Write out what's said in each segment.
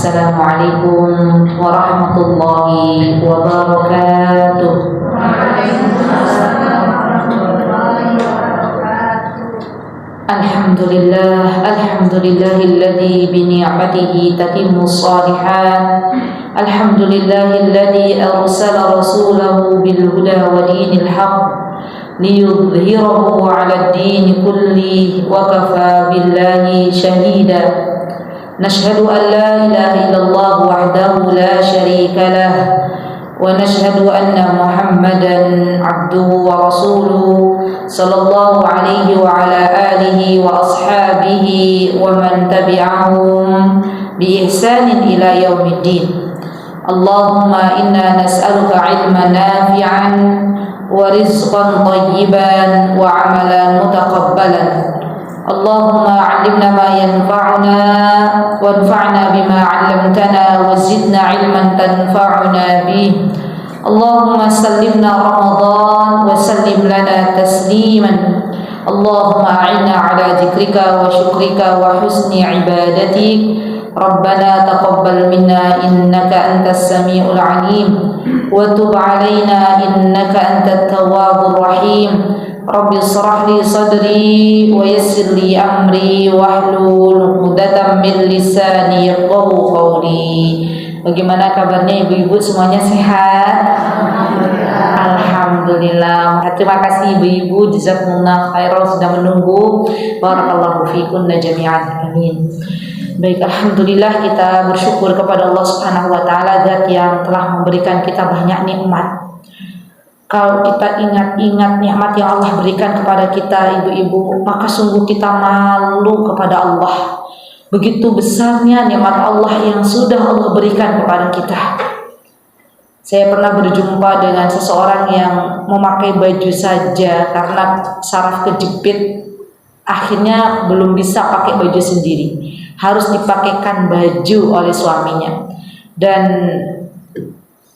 Assalamualaikum warahmatullahi wabarakatuh. Alhamdulillahilladzi bi ni'matihi tatimmus shalihat. Alhamdulillahilladzi arsala rasulahu bil huda wa dinil haqq liyudhhirahu 'ala ad-din kullihi wa kafa billahi shahida. Nashhadu an la ilaha illallah wahdahu la syarika lah wa nashhadu anna Muhammadan abduhu wa rasuluhu sallallahu alaihi wa ala alihi wa ashabihi wa man tabi'ahum bi ihsanin ila yaumiddin. Allahumma inna nas'aluka 'ilman nafi'an wa rizqan thayyiban wa 'amalan mutaqabbalan. Allahumma 'allimna ma yanfa'una wanfa'na bima 'allamtana wa zidna 'ilman tanfa'una bih. Allahumma sallimna Ramadan wa sallim lana tasliman. Allahumma a'inna 'ala dzikrika wa syukrika wa husni ibadatik. Rabbana taqabbal minna innaka antas samiul 'alim wa tub 'alaina innaka antat tawwabur rahim. Rabbi shrah li sadri wa yassir li amri wahlul 'uqdatam min lisani yafqahu qawli. Bagaimana kabarnya ibu-ibu, semuanya sehat? Alhamdulillah. Terima kasih ibu-ibu, jazakumullah khairan sudah menunggu. Barakallahu fikunna jami'an. Amin. Baik, alhamdulillah kita bersyukur kepada Allah Subhanahu wa taala, zat yang telah memberikan kita banyak nikmat. Kalau kita ingat-ingat nikmat yang Allah berikan kepada kita ibu-ibu, maka sungguh kita malu kepada Allah. Begitu besarnya nikmat Allah yang sudah Allah berikan kepada kita. Saya pernah berjumpa dengan seseorang yang memakai baju saja karena saraf kejepit, akhirnya belum bisa pakai baju sendiri, harus dipakaikan baju oleh suaminya. Dan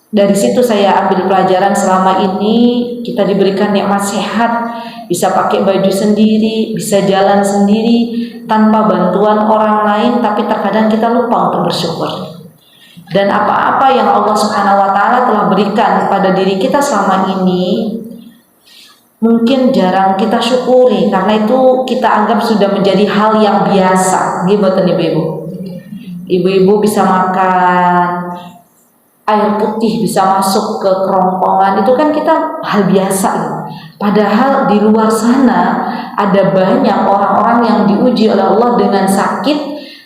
dari situ saya ambil pelajaran, selama ini kita diberikan nikmat sehat, bisa pakai baju sendiri, bisa jalan sendiri tanpa bantuan orang lain, tapi terkadang kita lupa untuk bersyukur. Dan apa-apa yang Allah Subhanahu wa taala telah berikan pada diri kita selama ini mungkin jarang kita syukuri, karena itu kita anggap sudah menjadi hal yang biasa. Gitu ibu-ibu. Ibu-ibu bisa makan air putih, bisa masuk ke kerongkongan, itu kan kita hal biasa. Padahal di luar sana ada banyak orang-orang yang diuji oleh Allah dengan sakit,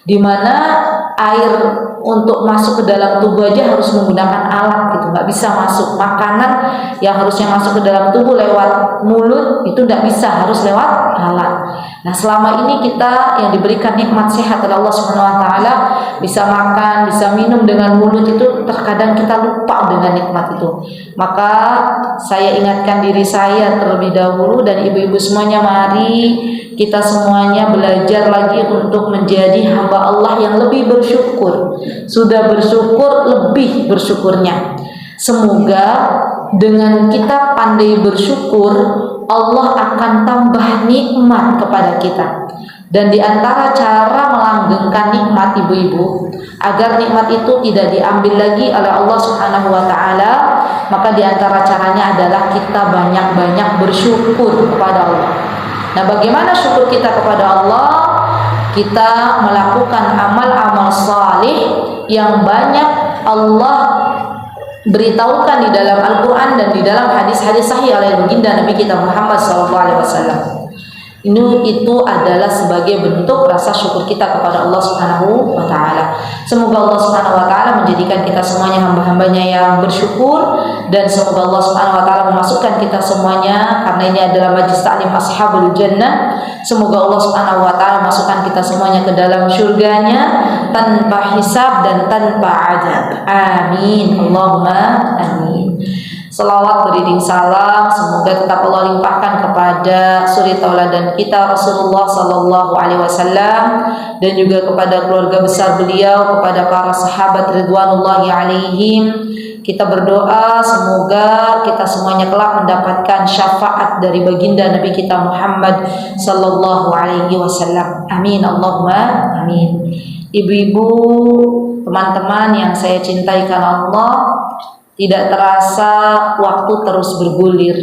di mana air untuk masuk ke dalam tubuh aja harus menggunakan alat gitu, nggak bisa masuk. Makanan yang harusnya masuk ke dalam tubuh lewat mulut itu nggak bisa, harus lewat alat. Nah, selama ini kita yang diberikan nikmat sehat oleh Allah Subhanahu wa taala, bisa makan, bisa minum dengan mulut, itu terkadang kita lupa dengan nikmat itu. Maka saya ingatkan diri saya terlebih dahulu dan ibu-ibu semuanya, mari kita semuanya belajar lagi untuk menjadi hamba Allah yang lebih bersyukur. Sudah bersyukur, lebih bersyukurnya. Semoga dengan kita pandai bersyukur, Allah akan tambah nikmat kepada kita. Dan di antara cara melanggengkan nikmat ibu-ibu, agar nikmat itu tidak diambil lagi oleh Allah Subhanahu wa taala, maka di antara caranya adalah kita banyak-banyak bersyukur kepada Allah. Nah, bagaimana syukur kita kepada Allah? Kita melakukan amal-amal salih yang banyak Allah beritahukan di dalam Al-Quran dan di dalam hadis-hadis sahih oleh baginda Nabi kita Muhammad SAW. Itu adalah sebagai bentuk rasa syukur kita kepada Allah Subhanahu wa taala. Semoga Allah Subhanahu wa taala menjadikan kita semuanya hamba-hambanya yang bersyukur, dan semoga Allah Subhanahu wa taala memasukkan kita semuanya, karena ini adalah majlis ta'lim ashabul jannah. Semoga Allah Subhanahu wa taala masukkan kita semuanya ke dalam syurganya tanpa hisab dan tanpa adab. Amin. Allahumma amin. Salawat beriring salam semoga tetap Allah limpahkan kepada suri tauladan kita Rasulullah sallallahu alaihi wasallam, dan juga kepada keluarga besar beliau, kepada para sahabat ridwanullahi alaihim. Kita berdoa semoga kita semuanya kelak mendapatkan syafaat dari baginda Nabi kita Muhammad sallallahu alaihi wasallam. Amin. Allahumma amin. Ibu-ibu teman-teman yang saya cintai karena Allah, tidak terasa waktu terus bergulir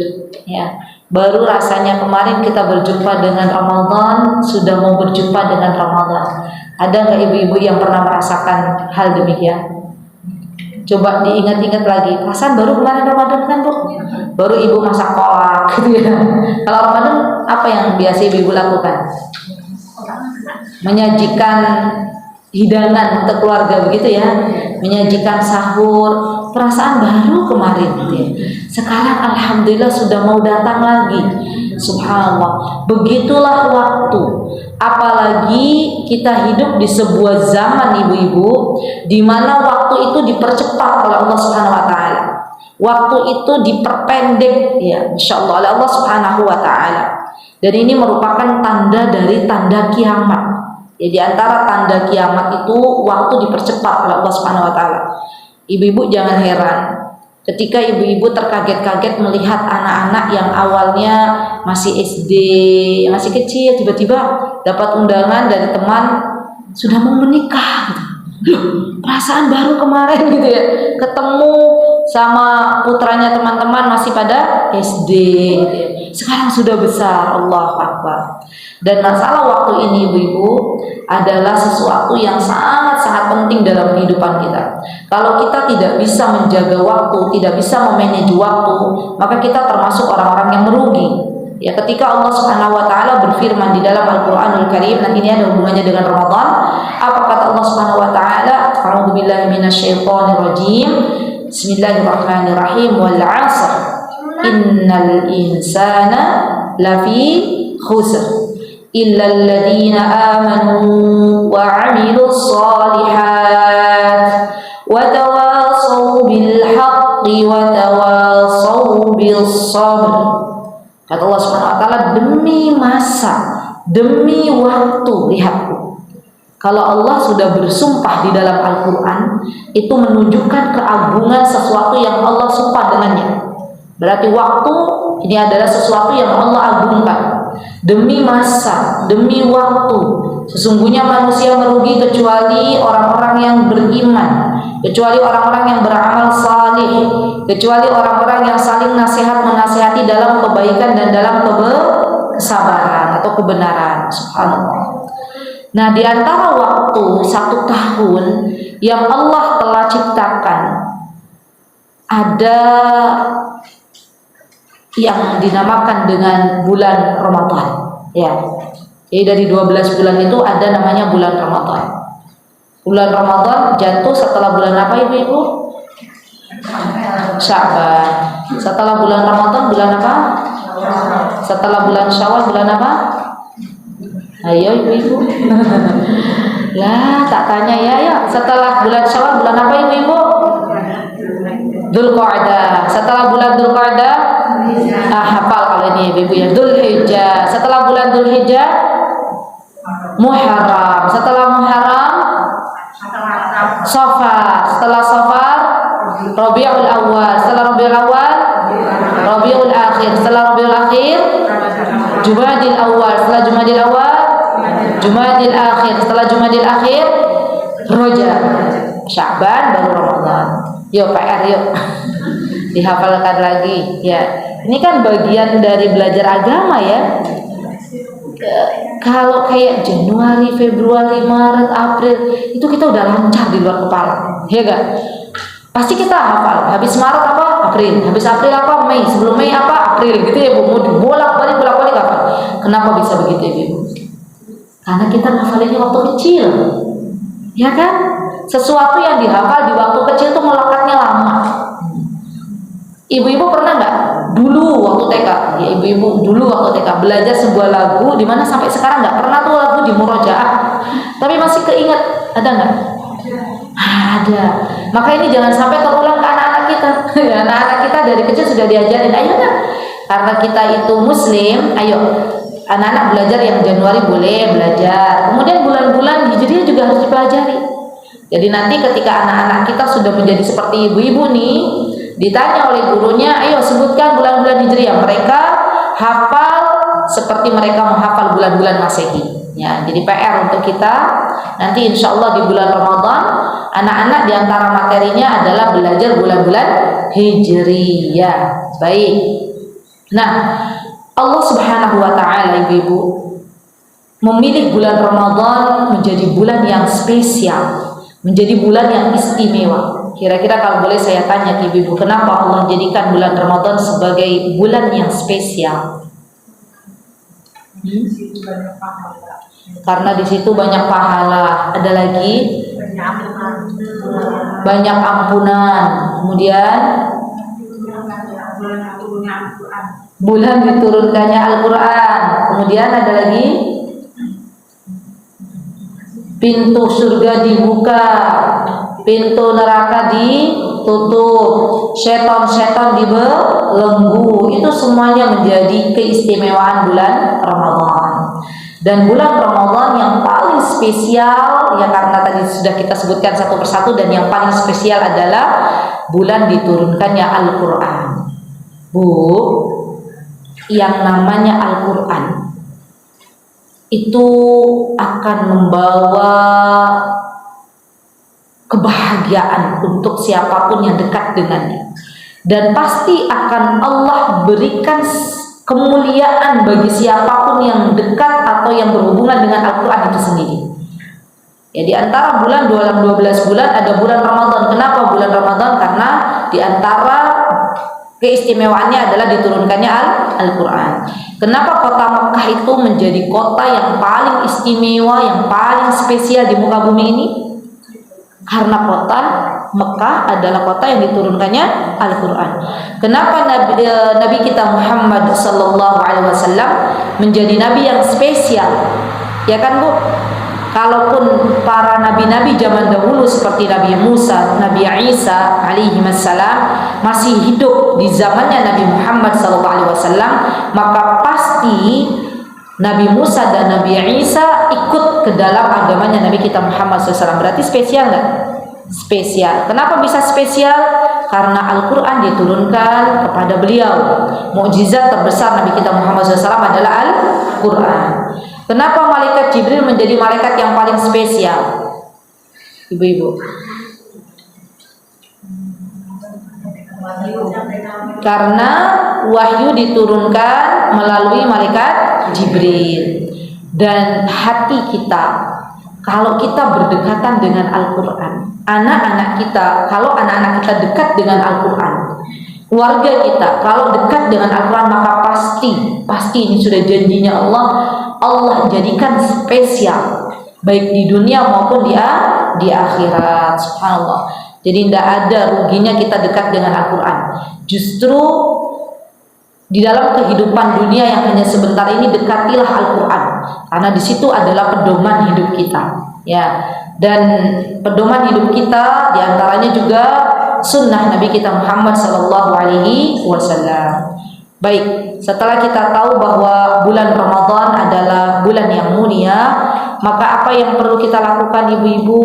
ya. Baru rasanya kemarin kita berjumpa dengan Ramadan, sudah mau berjumpa dengan Ramadan. Ada nggak ibu-ibu yang pernah merasakan hal demikian? Coba diingat-ingat lagi, perasaan baru kemarin Ramadan kan Bu? Baru ibu masak kolak gitu ya. Kalau Ramadan apa yang biasa ibu lakukan? Menyajikan hidangan untuk keluarga begitu ya, menyajikan sahur. Perasaan baru kemarin gitu ya. Sekarang alhamdulillah sudah mau datang lagi. Subhanallah, begitulah waktu. Apalagi kita hidup di sebuah zaman ibu-ibu di mana waktu itu dipercepat oleh Allah Subhanahu wa taala. Waktu itu diperpendek ya, insyaallah oleh Allah Subhanahu wa taala. Dan ini merupakan tanda dari tanda kiamat. Ya, di antara tanda kiamat itu waktu dipercepat oleh Allah Subhanahu wa taala. Ibu-ibu jangan heran ketika ibu-ibu terkaget-kaget melihat anak-anak yang awalnya masih SD, masih kecil, tiba-tiba dapat undangan dari teman sudah mau menikah gitu. Perasaan baru kemarin gitu ya, ketemu sama putranya teman-teman masih pada SD gitu ya. Sekarang sudah besar, Allahu Akbar. Dan masalah waktu ini ibu-ibu adalah sesuatu yang sangat-sangat penting dalam kehidupan kita. Kalau kita tidak bisa menjaga waktu, tidak bisa memanage waktu, maka kita termasuk orang-orang yang merugi. Ya, ketika Allah Subhanahu wa taala berfirman di dalam Al-Qur'anul Karim, nanti ini ada hubungannya dengan Ramadan. Apa kata Allah Subhanahu wa taala? A'udzubillahi minasyaitonir rajim. Bismillahirrahmanirrahim. Wal 'asr. Innal insana lafi khusr. Illa alladhina amanu wa 'amilus shalihat wa tawasaw bil haqqi wa tawasaw bis sabr. Kata Allah Subhanahu wa taala, demi masa, demi waktu, lihat. Kalau Allah sudah bersumpah di dalam Al-Qur'an, itu menunjukkan keagungan sesuatu yang Allah sumpah dengannya. Berarti waktu ini adalah sesuatu yang Allah agungkan. Demi masa, demi waktu, sesungguhnya manusia merugi kecuali orang-orang yang beriman, kecuali orang-orang yang beramal salih, kecuali orang-orang yang saling nasihat menasihati dalam kebaikan dan dalam kesabaran atau kebenaran. Subhanallah. Nah, di antara waktu 1 tahun yang Allah telah ciptakan, ada yang dinamakan dengan bulan Ramadan ya. Jadi dari 12 bulan itu ada namanya bulan Ramadan. Bulan Ramadan jatuh setelah bulan apa ibu-ibu? Sya'ban. Setelah bulan Ramadan bulan apa? Setelah bulan Syawal bulan apa? Ayo ibu-ibu. Lah tak tanya ya. Setelah bulan Syawal bulan apa ibu-ibu? Dzulqa'dah. Setelah bulan Dzulqa'dah hafal kalau ini ibu ya. Dzulhijjah. Setelah bulan Dzulhijjah Muharram. Setelah Muharram Safar. Setelah Safar Rabiul Awal. Setelah Rabiul Awal Rabiul Akhir. Setelah Rabiul Akhir Jumadil Awal. Setelah Jumadil Awal Jumadil Akhir. Setelah Jumadil Akhir Rajab. Sya'ban baru Ramadan. Yuk PR yuk. Dihafalkan lagi ya. Ini kan bagian dari belajar agama ya. Kalau kayak Januari, Februari, Maret, April itu kita udah lancar di luar kepala, ya kan? Pasti kita hafal. Habis Maret apa? April. Habis April apa? Mei. Sebelum Mei apa? April. Gitu ya Bu. Mau bolak-balik apa? Kenapa bisa begitu Ibu? Karena kita hafalinnya waktu kecil, ya kan? Sesuatu yang dihafal di waktu kecil itu melekatnya lama. Ibu-ibu pernah nggak dulu waktu TK? Ya ibu-ibu dulu waktu TK belajar sebuah lagu di mana sampai sekarang nggak pernah tuh lagu di murojaah, tapi masih keinget, ada nggak? Ada. Maka ini jangan sampai terulang ke anak-anak kita. Anak-anak kita dari kecil sudah diajarin, ayo kan? Karena kita itu Muslim, ayo anak-anak belajar yang Januari boleh belajar. Kemudian bulan-bulan Hijriah juga harus dipelajari. Jadi nanti ketika anak-anak kita sudah menjadi seperti ibu-ibu nih, ditanya oleh gurunya, ayo sebutkan bulan-bulan Hijriah, mereka hafal seperti mereka menghafal bulan-bulan Masehi. Ya, jadi PR untuk kita Nanti insya Allah di bulan Ramadan anak-anak di antara materinya adalah belajar bulan-bulan Hijriyah. Baik. Nah, Allah Subhanahu wa taala ibu-ibu memilih bulan Ramadan menjadi bulan yang spesial, menjadi bulan yang istimewa. Kira-kira kalau boleh saya tanya ibu-ibu, kenapa Allah jadikan bulan Ramadan sebagai bulan yang spesial? Karena di situ banyak pahala. Ada lagi? Banyak ampunan. Kemudian bulan diturunkannya Al-Quran. Kemudian ada lagi? Pintu surga dibuka, pintu neraka ditutup, setan-setan dibelenggu. Itu semuanya menjadi keistimewaan bulan Ramadan. Dan bulan Ramadan yang paling spesial, ya karena tadi sudah kita sebutkan satu persatu, dan yang paling spesial adalah bulan diturunkannya Al-Quran. Bu, yang namanya Al-Quran itu akan membawa kebahagiaan untuk siapapun yang dekat dengannya, dan pasti akan Allah berikan kemuliaan bagi siapapun yang dekat atau yang berhubungan dengan Al-Quran itu sendiri. Ya, di antara bulan dalam 12 bulan ada bulan Ramadan. Kenapa bulan Ramadan? Karena di antara keistimewaannya adalah diturunkannya Al-Quran. Kenapa kota Mekah itu menjadi kota yang paling istimewa, yang paling spesial di muka bumi ini? Karena kota Mekah adalah kota yang diturunkannya Al-Quran. Kenapa Nabi kita Muhammad Sallallahu Alaihi Wasallam menjadi Nabi yang spesial? Ya kan Bu? Kalaupun para nabi-nabi zaman dahulu seperti Nabi Musa, Nabi Isa alaihi wassalam masih hidup di zamannya Nabi Muhammad SAW, maka pasti Nabi Musa dan Nabi Isa ikut ke dalam agamanya Nabi kita Muhammad SAW. Berarti spesial nggak? Spesial. Kenapa bisa spesial? Karena Al-Quran diturunkan kepada beliau. Mukjizat terbesar Nabi kita Muhammad SAW adalah Al-Quran. Kenapa malaikat Jibril menjadi malaikat yang paling spesial? Ibu-ibu. Karena wahyu diturunkan melalui malaikat Jibril. Dan hati kita, kalau kita berdekatan dengan Al-Quran, anak-anak kita, kalau anak-anak kita dekat dengan Al-Quran, keluarga kita kalau dekat dengan Al-Quran, maka pasti ini sudah janjinya Allah jadikan spesial baik di dunia maupun di akhirat. Subhanallah. Jadi tidak ada ruginya kita dekat dengan Al-Quran. Justru di dalam kehidupan dunia yang hanya sebentar ini, dekatilah Al-Quran, karena di situ adalah pedoman hidup kita. Ya, dan pedoman hidup kita diantaranya juga sunnah Nabi kita Muhammad Sallallahu Alaihi Wasallam. Baik, setelah kita tahu bahwa bulan Ramadan adalah bulan yang mulia, maka apa yang perlu kita lakukan ibu-ibu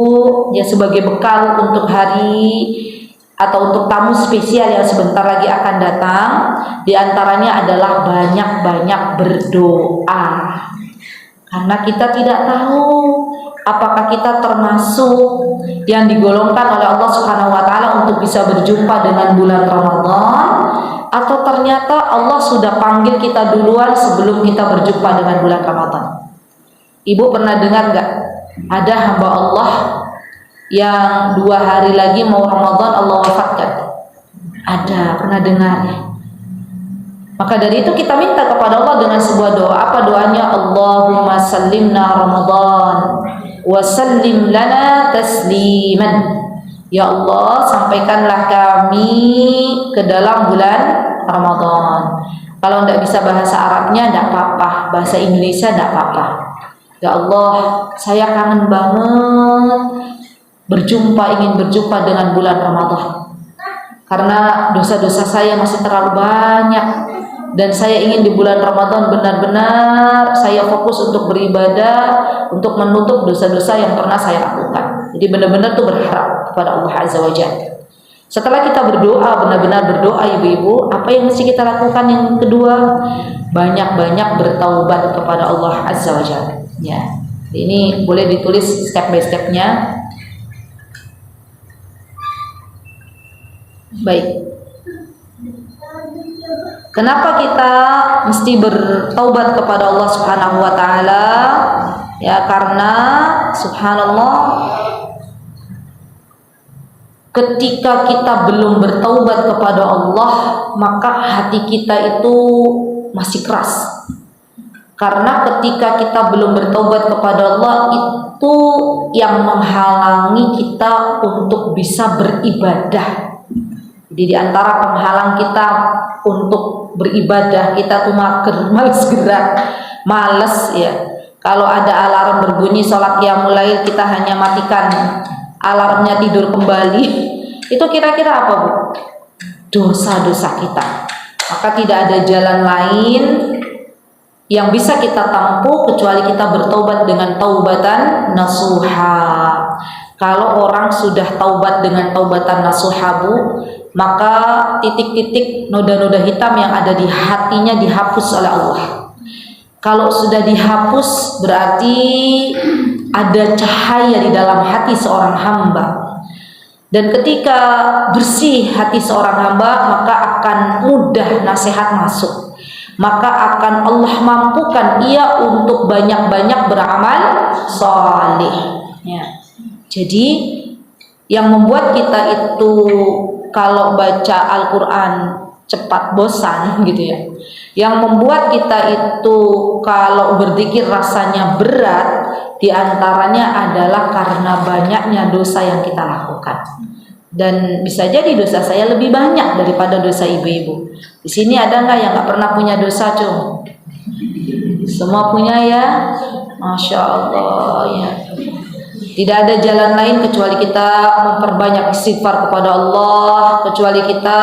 ya sebagai bekal untuk hari atau untuk tamu spesial yang sebentar lagi akan datang? Di antaranya adalah banyak-banyak berdoa. Karena kita tidak tahu apakah kita termasuk yang digolongkan oleh Allah Subhanahu wa taala untuk bisa berjumpa dengan bulan Ramadan, atau ternyata Allah sudah panggil kita duluan sebelum kita berjumpa dengan bulan Ramadan. Ibu pernah dengar nggak? Ada hamba Allah yang 2 hari lagi mau Ramadan Allah wafatkan. Ada, pernah dengar? Maka dari itu kita minta kepada Allah dengan sebuah doa. Apa doanya? Allahumma sallimna Ramadan wa sallim lana tasliman. Ya Allah, sampaikanlah kami ke dalam bulan Ramadan. Kalau tidak bisa bahasa Arabnya tidak apa-apa, bahasa Indonesia tidak apa-apa. Ya Allah, saya kangen banget ingin berjumpa dengan bulan Ramadan. Karena dosa-dosa saya masih terlalu banyak, dan saya ingin di bulan Ramadan benar-benar saya fokus untuk beribadah, untuk menutup dosa-dosa yang pernah saya lakukan. Jadi benar-benar tuh berharap kepada Allah Azza wa Jalla. Setelah kita berdoa, benar-benar berdoa ibu-ibu, apa yang mesti kita lakukan yang kedua? Banyak-banyak bertaubat kepada Allah Azza wa Jalla. Ya. Ini boleh ditulis step by stepnya. Baik. Kenapa kita mesti bertaubat kepada Allah Subhanahu wa taala? Ya, karena subhanallah, ketika kita belum bertaubat kepada Allah, maka hati kita itu masih keras. Karena ketika kita belum bertaubat kepada Allah, itu yang menghalangi kita untuk bisa beribadah. Jadi di antara penghalang kita untuk beribadah, kita tuh mager, males gerak, males ya. Kalau ada alarm berbunyi sholat qiyamul lail, kita hanya matikan alarmnya, tidur kembali. Itu kira-kira apa, Bu? Dosa-dosa kita. Maka tidak ada jalan lain yang bisa kita tempuh kecuali kita bertaubat dengan taubatan nasuha. Kalau orang sudah taubat dengan taubatan nasuha, Bu, maka titik-titik noda-noda hitam yang ada di hatinya dihapus oleh Allah. Kalau sudah dihapus, berarti ada cahaya di dalam hati seorang hamba. Dan ketika bersih hati seorang hamba, maka akan mudah nasihat masuk. Maka akan Allah mampukan ia untuk banyak-banyak beramal saleh. Ya. Jadi yang membuat kita itu kalau baca Al-Quran cepat bosan gitu ya, yang membuat kita itu kalau berzikir rasanya berat, diantaranya adalah karena banyaknya dosa yang kita lakukan. Dan bisa jadi dosa saya lebih banyak daripada dosa ibu-ibu. Di sini ada nggak yang nggak pernah punya dosa, Cung? Semua punya ya, Masya Allah ya. Tidak ada jalan lain kecuali kita memperbanyak istighfar kepada Allah, kecuali kita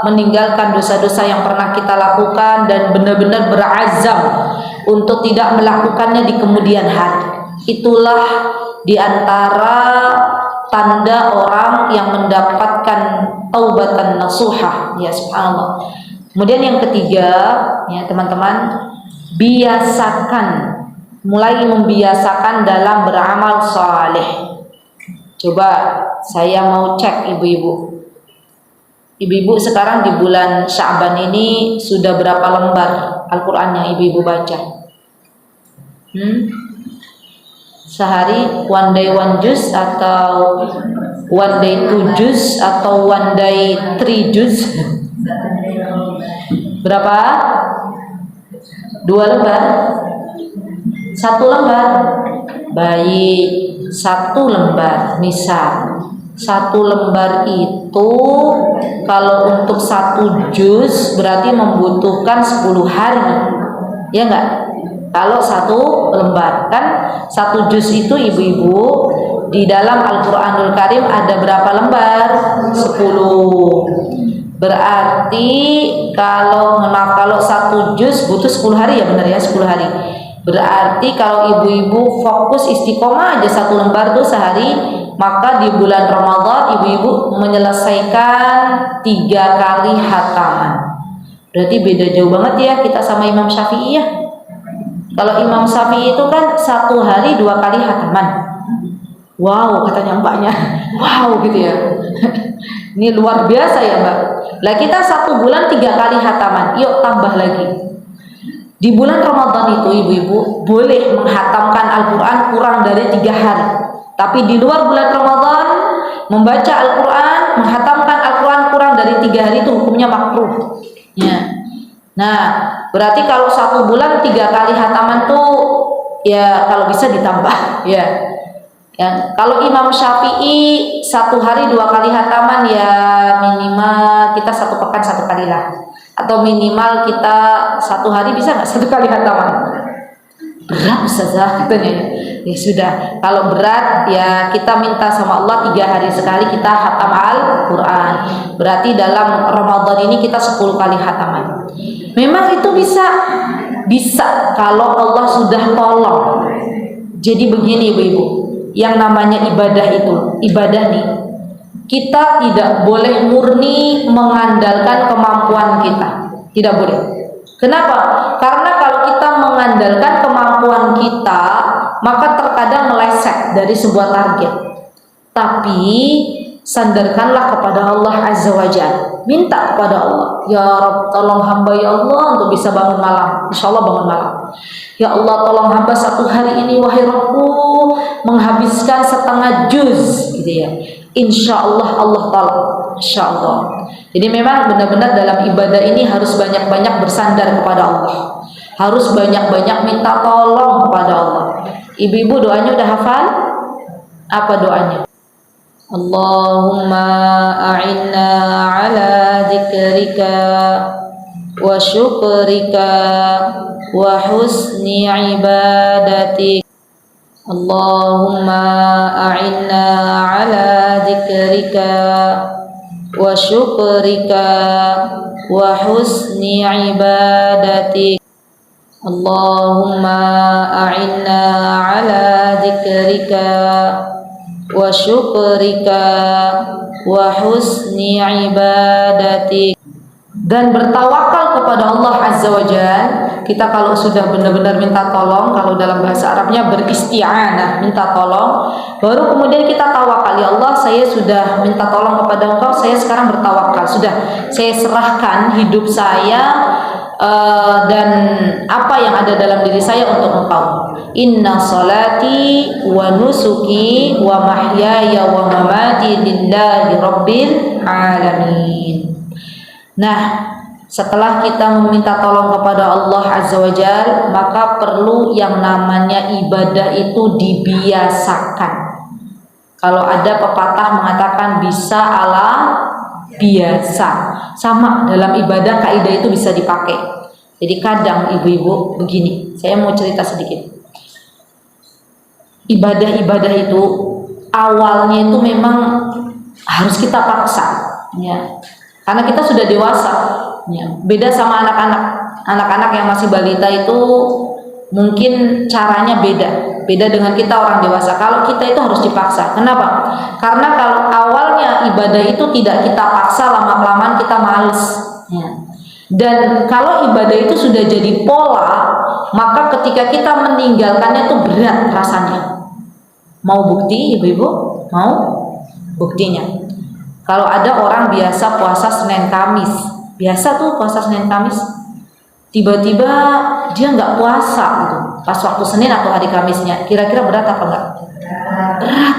meninggalkan dosa-dosa yang pernah kita lakukan dan benar-benar berazam untuk tidak melakukannya di kemudian hari. Itulah diantara tanda orang yang mendapatkan taubatan nasuha, ya subhanallah. Kemudian yang ketiga, ya teman-teman, biasakan, mulai membiasakan dalam beramal saleh. Coba saya mau cek ibu-ibu. Ibu-ibu sekarang di bulan Sya'ban ini sudah berapa lembar Al-Quran yang ibu-ibu baca? Sehari one day one juz, atau one day two juz, atau one day three juz? Berapa? 2 lembar? 1 lembar? Baik, 1 lembar. Misal 1 lembar itu kalau untuk 1 juz berarti membutuhkan 10 hari, ya enggak? Kalau 1 lembar kan 1 juz itu ibu-ibu di dalam Al-Quranul Karim ada berapa lembar? 10. Berarti kalau 1 juz butuh 10 hari, ya benar ya, 10 hari. Berarti kalau ibu-ibu fokus istiqomah aja 1 lembar tuh sehari, maka di bulan Ramadan ibu-ibu menyelesaikan 3 kali khataman. Berarti beda jauh banget ya kita sama Imam Syafi'i ya. Kalau Imam Syafi'i itu kan 1 hari 2 kali khataman. Wow, katanya mbaknya. Wow gitu ya. Ini luar biasa ya mbak. Lah kita 1 bulan 3 kali khataman. Yuk tambah lagi. Di bulan Ramadan itu ibu-ibu boleh menghatamkan Al-Quran kurang dari 3 hari. Tapi di luar bulan Ramadan membaca Al-Quran, menghatamkan Al-Quran kurang dari 3 hari itu hukumnya makruh. Ya. Nah, berarti kalau 1 bulan 3 kali khataman tuh ya kalau bisa ditambah ya. Ya, kalau Imam Syafi'i 1 hari 2 kali khataman ya minimal kita 1 pekan 1 kali lah. Atau minimal kita 1 hari bisa nggak 1 kali khataman? Berat Ustazah katanya. Ya sudah, kalau berat ya kita minta sama Allah 3 hari sekali kita khatam Al-Quran. Berarti dalam Ramadan ini kita 10 kali khataman. Memang itu bisa kalau Allah sudah tolong. Jadi begini ibu-ibu, yang namanya ibadah itu, ibadah nih, kita tidak boleh murni mengandalkan kemampuan kita. Tidak boleh. Kenapa? Karena kalau kita mengandalkan kemampuan kita, maka terkadang meleset dari sebuah target. Tapi sandarkanlah kepada Allah Azza wa Jalla. Minta kepada Allah, ya Rabb, tolong hamba ya Allah untuk bisa bangun malam. Insya Allah bangun malam. Ya Allah, tolong hamba satu hari ini wahai Rabbku menghabiskan setengah juz, gitu ya. Insya Allah Allah tolong. Insya Allah. Jadi memang benar-benar dalam ibadah ini harus banyak-banyak bersandar kepada Allah. Harus banyak-banyak minta tolong kepada Allah. Ibu-ibu doanya udah hafal? Apa doanya? Allahumma a'inna ala dzikrika wa syukrika wa husni ibadatik. Allahumma a'inna ala dzikrika wa syukrika wa husni ibadatik. Allahumma a'inna ala dzikrika wa syukrika wa husni ibadatik. Dan bertawakal kepada Allah Azza wa Jalla. Kita kalau sudah benar-benar minta tolong, kalau dalam bahasa Arabnya beristi'anah, minta tolong, baru kemudian kita tawakal. Ya Allah, saya sudah minta tolong kepada Engkau, saya sekarang bertawakal. Sudah, saya serahkan hidup saya dan apa yang ada dalam diri saya untuk Engkau. Inna salati wa nusuki wa mahyaya wa mamati lillahi rabbil alamin. Nah, setelah kita meminta tolong kepada Allah Azza wa Jalla, maka perlu yang namanya ibadah itu dibiasakan. Kalau ada pepatah mengatakan bisa ala biasa, sama dalam ibadah kaidah itu bisa dipakai. Jadi kadang ibu-ibu begini, saya mau cerita sedikit. Ibadah-ibadah itu awalnya itu memang harus kita paksa, ya. Karena kita sudah dewasa, ya. Beda sama anak-anak. Anak-anak yang masih balita itu mungkin caranya beda dengan kita orang dewasa. Kalau kita itu harus dipaksa. Kenapa? Karena kalau awalnya ibadah itu tidak kita paksa, lama-kelamaan kita males, ya. Dan kalau ibadah itu sudah jadi pola, maka ketika kita meninggalkannya itu berat rasanya. Mau bukti ibu-ibu? Mau buktinya? Kalau ada orang biasa puasa Senin Kamis, biasa tuh puasa Senin Kamis, tiba-tiba dia nggak puasa gitu, pas waktu Senin atau hari Kamisnya, kira-kira berat apa enggak? Berat.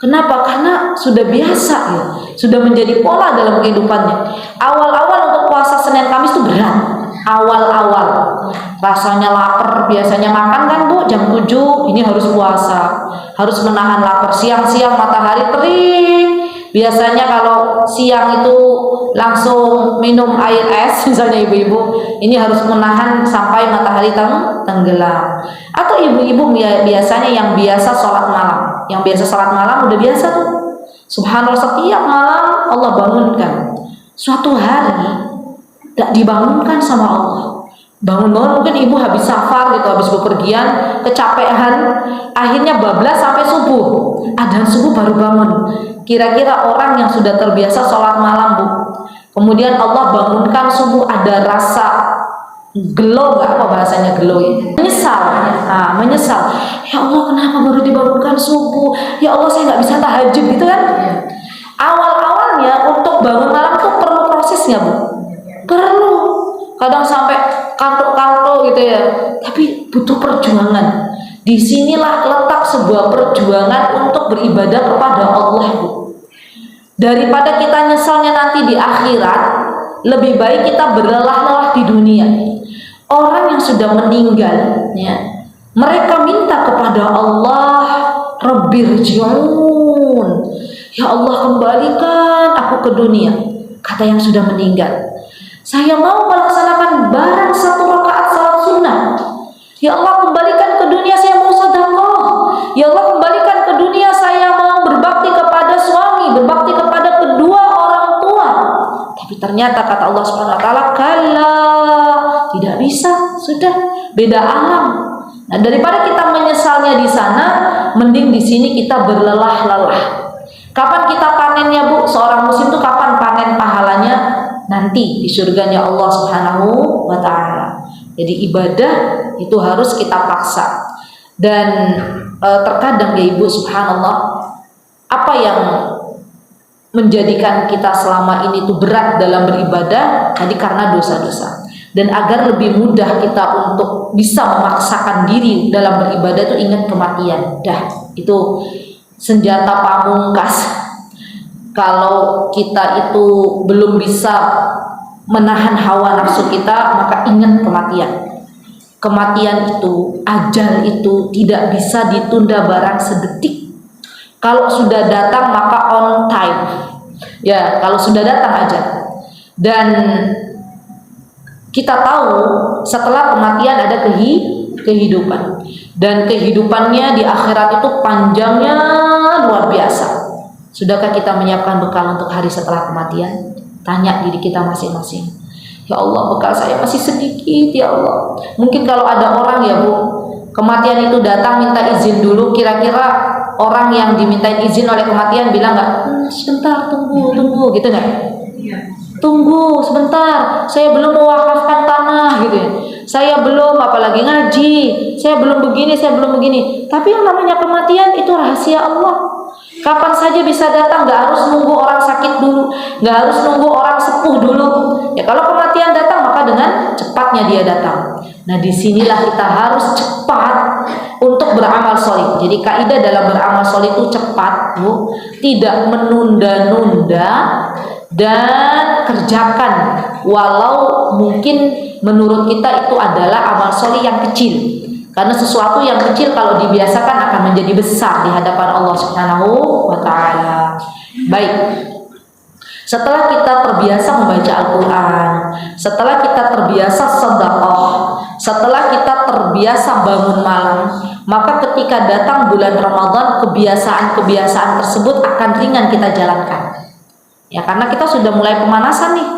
Kenapa? Karena sudah biasa ya, sudah menjadi pola dalam kehidupannya. Awal-awal untuk puasa Senin Kamis itu berat. Awal-awal rasanya lapar, biasanya makan kan Bu jam 7, ini harus puasa, harus menahan lapar. Siang-siang matahari terik. Biasanya kalau siang itu langsung minum air es, misalnya ibu-ibu, ini harus menahan sampai matahari tenggelam. Atau ibu-ibu biasanya yang biasa sholat malam, udah biasa tuh. Subhanallah, setiap malam Allah bangunkan. Suatu hari tidak dibangunkan sama Allah. Bangun-bangun mungkin ibu habis safar gitu, habis bepergian, kecapean, akhirnya bablas sampai subuh. Adzan subuh baru bangun. Kira-kira orang yang sudah terbiasa sholat malam Bu, kemudian Allah bangunkan subuh, ada rasa gelo nggak, apa bahasanya gelo ya? Menyesal. Ya Allah, kenapa baru dibangunkan subuh? Ya Allah, saya nggak bisa tahajud gitu kan? Awal-awalnya untuk bangun malam itu perlu prosesnya Bu, perlu. Kadang sampai kantuk-kantuk gitu ya, tapi butuh perjuangan. Disinilah letak sebuah perjuangan untuk beribadah kepada Allah Bu. Daripada kita nyesalnya nanti di akhirat, lebih baik kita berlelah-lelah di dunia. Orang yang sudah meninggal, ya, mereka minta kepada Allah, Rabbirji'un, ya Allah kembalikan aku ke dunia. Kata yang sudah meninggal, saya mau melaksanakan barang 1 rakaat salat sunnah. Ya Allah kembalikan ke dunia, saya mau sedekah. Ya Allah kembalikan ke dunia, saya mau berbakti kepada suami, berbakti kepada kedua orang tua. Tapi ternyata kata Allah Subhanahu wa taala, kalla, tidak bisa, sudah beda alam. Nah, daripada kita menyesalnya di sana, mending di sini kita berlelah-lelah. Kapan kita panennya Bu? Seorang muslim itu kapan panen pahalanya? Nanti di surganya Allah Subhanahu wa taala. Jadi ibadah itu harus kita paksa. Dan terkadang ya Ibu, subhanallah, apa yang menjadikan kita selama ini tuh berat dalam beribadah tadi karena dosa-dosa. Dan agar lebih mudah kita untuk bisa memaksakan diri dalam beribadah itu ingat kematian. Itu senjata pamungkas. Kalau kita itu belum bisa menahan hawa nafsu kita, maka ingat kematian. Kematian itu, ajal itu tidak bisa ditunda barang sedetik. Kalau sudah datang maka on time. Ya, kalau sudah datang ajal. Dan kita tahu setelah kematian ada kehidupan. Dan kehidupannya di akhirat itu panjangnya luar biasa. Sudahkah kita menyiapkan bekal untuk hari setelah kematian? Tanya diri kita masing-masing. Ya Allah, bekal saya masih sedikit ya Allah. Mungkin kalau ada orang ya Bu, kematian itu datang minta izin dulu, kira-kira orang yang dimintain izin oleh kematian bilang nggak? Sebentar, tunggu, gitu nggak? Tunggu sebentar, saya belum mewakafkan tanah gitu ya. Saya belum apalagi ngaji, saya belum begini. Tapi yang namanya kematian itu rahasia Allah. Kapan saja bisa datang, nggak harus nunggu orang sakit dulu, nggak harus nunggu orang sepuh dulu. Ya kalau kematian datang maka dengan cepatnya dia datang. Nah disinilah kita harus cepat untuk beramal soleh. Jadi kaidah dalam beramal soleh itu cepat, Bu, tidak menunda-nunda dan kerjakan walau mungkin menurut kita itu adalah amal soleh yang kecil. Karena sesuatu yang kecil kalau dibiasakan akan menjadi besar di hadapan Allah Subhanahu wa taala. Baik. Setelah kita terbiasa membaca Al-Qur'an, setelah kita terbiasa sedekah, setelah kita terbiasa bangun malam, maka ketika datang bulan Ramadan, kebiasaan-kebiasaan tersebut akan ringan kita jalankan. Ya, karena kita sudah mulai pemanasan nih.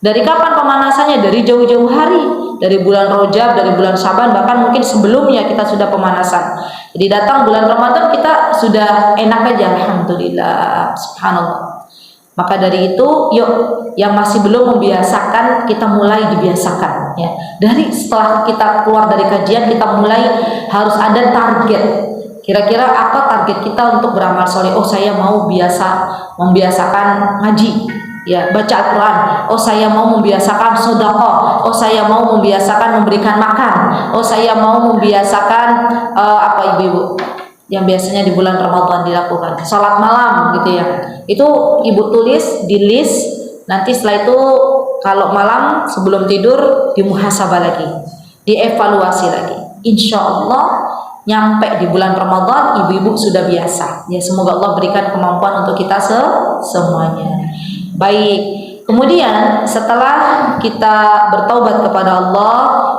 Dari kapan pemanasannya? Dari jauh-jauh hari, dari bulan Rajab, dari bulan Syaban, bahkan mungkin sebelumnya kita sudah pemanasan. Jadi datang bulan Ramadan kita sudah enak aja, alhamdulillah, subhanallah. Maka dari itu, yuk yang masih belum membiasakan kita mulai dibiasakan. Ya, dari setelah kita keluar dari kajian kita mulai harus ada target. Kira-kira apa target kita untuk beramal soleh? Oh, saya mau membiasakan ngaji, ya, baca Al-Quran. Oh, saya mau membiasakan sedekah. Oh, saya mau membiasakan memberikan makan. Oh, saya mau membiasakan apa ibu-ibu yang biasanya di bulan Ramadan dilakukan, salat malam gitu ya. Itu ibu tulis di list. Nanti setelah itu kalau malam sebelum tidur dimuhasabah lagi, dievaluasi lagi. Insya Allah nyampe di bulan Ramadan ibu-ibu sudah biasa. Ya, semoga Allah berikan kemampuan untuk kita semuanya. Baik. Kemudian setelah kita bertaubat kepada Allah,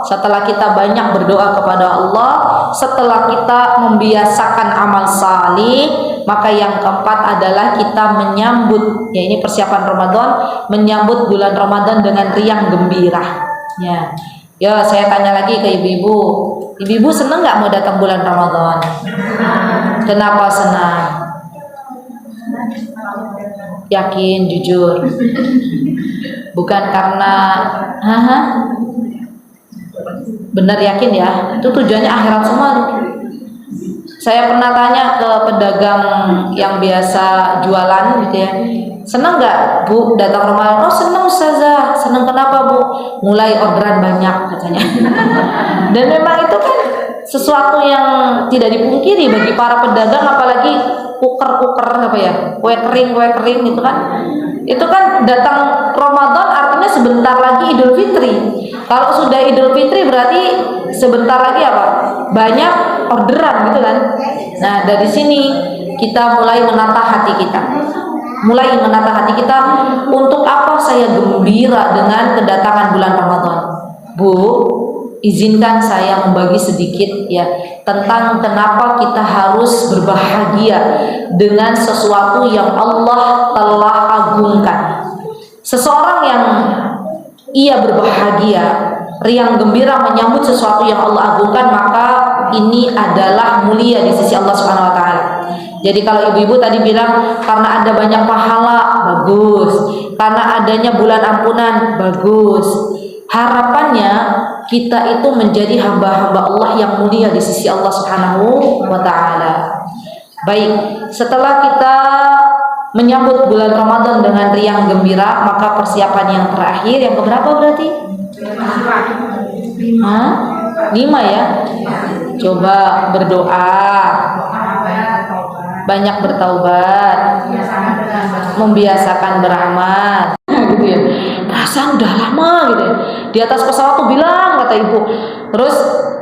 setelah kita banyak berdoa kepada Allah, setelah kita membiasakan amal salih, maka yang keempat adalah kita menyambut, ya ini persiapan Ramadan, menyambut bulan Ramadan dengan riang gembira. Ya, saya tanya lagi ke ibu-ibu. Ibu-ibu senang nggak mau datang bulan Ramadan? Kenapa senang? Yakin, jujur. Bukan karena benar yakin ya. Itu tujuannya akhirat semua. Saya pernah tanya ke pedagang yang biasa jualan gitu ya. Senang nggak Bu datang Ramadan? Oh senang Ustazah. Senang kenapa Bu? Mulai orderan banyak katanya. Dan memang itu kan sesuatu yang tidak dipungkiri bagi para pedagang, apalagi kuker apa ya, kue kering gitu kan. Itu kan datang Ramadan artinya sebentar lagi Idul Fitri. Kalau sudah Idul Fitri berarti sebentar lagi apa? Banyak orderan gitu kan. Nah dari sini kita mulai menata hati kita. Untuk apa saya gembira dengan kedatangan bulan Ramadan? Bu, izinkan saya membagi sedikit ya tentang kenapa kita harus berbahagia dengan sesuatu yang Allah telah agungkan. Seseorang yang ia berbahagia, riang gembira menyambut sesuatu yang Allah agungkan, maka ini adalah mulia di sisi Allah Subhanahu wa taala. Jadi kalau ibu-ibu tadi bilang karena ada banyak pahala, bagus. Karena adanya bulan ampunan, bagus. harapannya kita itu menjadi hamba-hamba Allah yang mulia di sisi Allah Subhanahu wa taala. Baik, setelah kita menyambut bulan Ramadan dengan riang gembira, maka persiapan yang terakhir yang keberapa berarti? 5 ya. Coba berdoa, banyak bertaubat, membiasakan beramal, gitu ya. Perasaan udah lama gitu ya. Di atas pesawat tuh bilang, kata ibu. Terus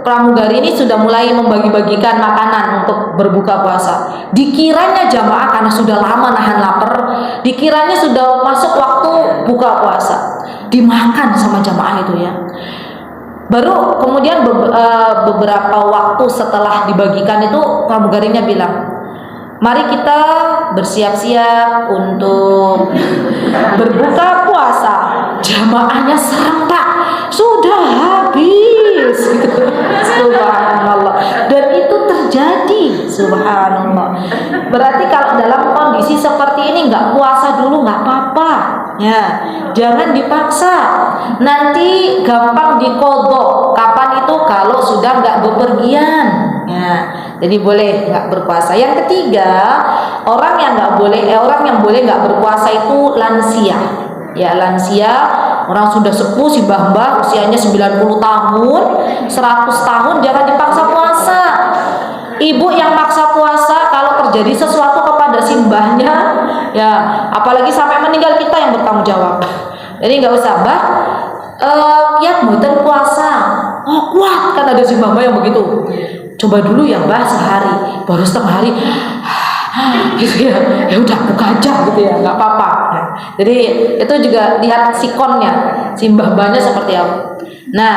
pramugari ini sudah mulai membagi-bagikan makanan untuk berbuka puasa. Dikiranya jamaah karena sudah lama nahan lapar, dikiranya sudah masuk waktu buka puasa, dimakan sama jamaah itu ya. Baru kemudian beberapa waktu setelah dibagikan itu pramugarinya bilang, mari kita bersiap-siap untuk berbuka puasa. Jamaahnya serentak, sudah habis. Subhanallah. Dan itu terjadi, subhanallah. Berarti kalau dalam kondisi seperti ini nggak puasa dulu nggak apa-apa. Ya, jangan dipaksa. Nanti gampang dikodok. Kapan itu? Kalau sudah nggak bepergian. Ya, jadi boleh nggak berpuasa. Yang ketiga, orang yang boleh nggak berpuasa itu lansia. Ya, lansia, orang sudah sepuh, si mbah-mbah usianya 90 tahun, 100 tahun, jangan dipaksa puasa. Ibu yang maksa puasa, kalau terjadi sesuatu kepada si mbahnya, ya apalagi sampai meninggal, kita yang bertanggung jawab. Jadi nggak usah, Mbah, kiat mboten puasa. Oh kuat, kan ada si mbah-mbah yang begitu. Coba dulu ya Mbah sehari, baru setengah hari gitu ya, ya udah buka aja gitu ya, nggak apa-apa. Nah, jadi itu juga lihat sikonnya, si mbah-mbahnya seperti apa. Nah,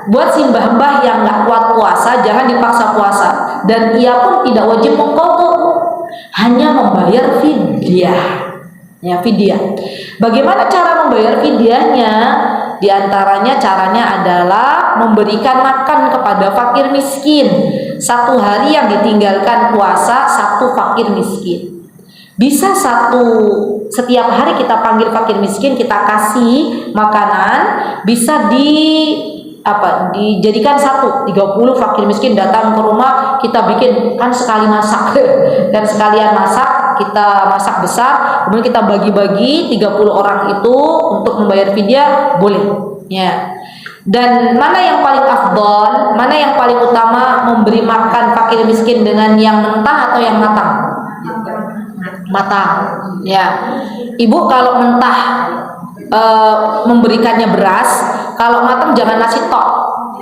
buat si mbah-mbah yang nggak kuat puasa, jangan dipaksa puasa, dan ia pun tidak wajib mengqadha, hanya membayar fidyah. Ya, fidyah. Bagaimana cara membayar fidyahnya? Di antaranya caranya adalah memberikan makan kepada fakir miskin. 1 hari yang ditinggalkan puasa, 1 fakir miskin. Bisa setiap hari kita panggil fakir miskin, kita kasih makanan, bisa dijadikan 30 fakir miskin datang ke rumah, kita bikin, kan sekali masak dan sekalian masak, kita masak besar, kemudian kita bagi-bagi 30 orang itu untuk membayar fidyah, boleh ya. Dan mana yang paling afdal, mana yang paling utama, memberi makan fakir miskin dengan yang mentah atau yang matang? Matang ya. Ibu kalau mentah memberikannya beras, kalau matang jangan nasi tok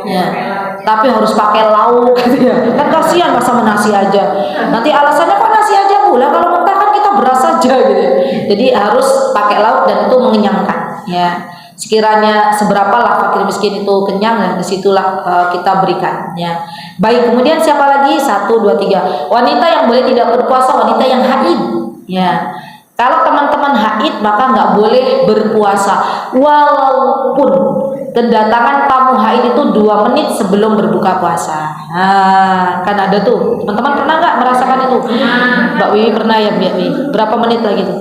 ya, tapi harus pakai lauk gitu ya. Kan kasihan masa nasi aja, nanti alasannya kok nasi aja pula, kalau mentah kan kita beras saja gitu. Jadi harus pakai lauk dan itu mengenyangkan ya. Sekiranya seberapalah fakir miskin itu kenyang, dan disitulah kita berikan ya. Baik, kemudian siapa lagi? 1, 2, 3. Wanita yang boleh tidak berpuasa, wanita yang haid ya. Kalau teman-teman haid maka nggak boleh berpuasa, walaupun kedatangan tamu haid itu 2 menit sebelum berbuka puasa. Nah, kan ada tuh teman-teman, pernah nggak merasakan itu? Mbak Wiwi pernah ya, Mbak Wiwi? Berapa menit lagi tuh?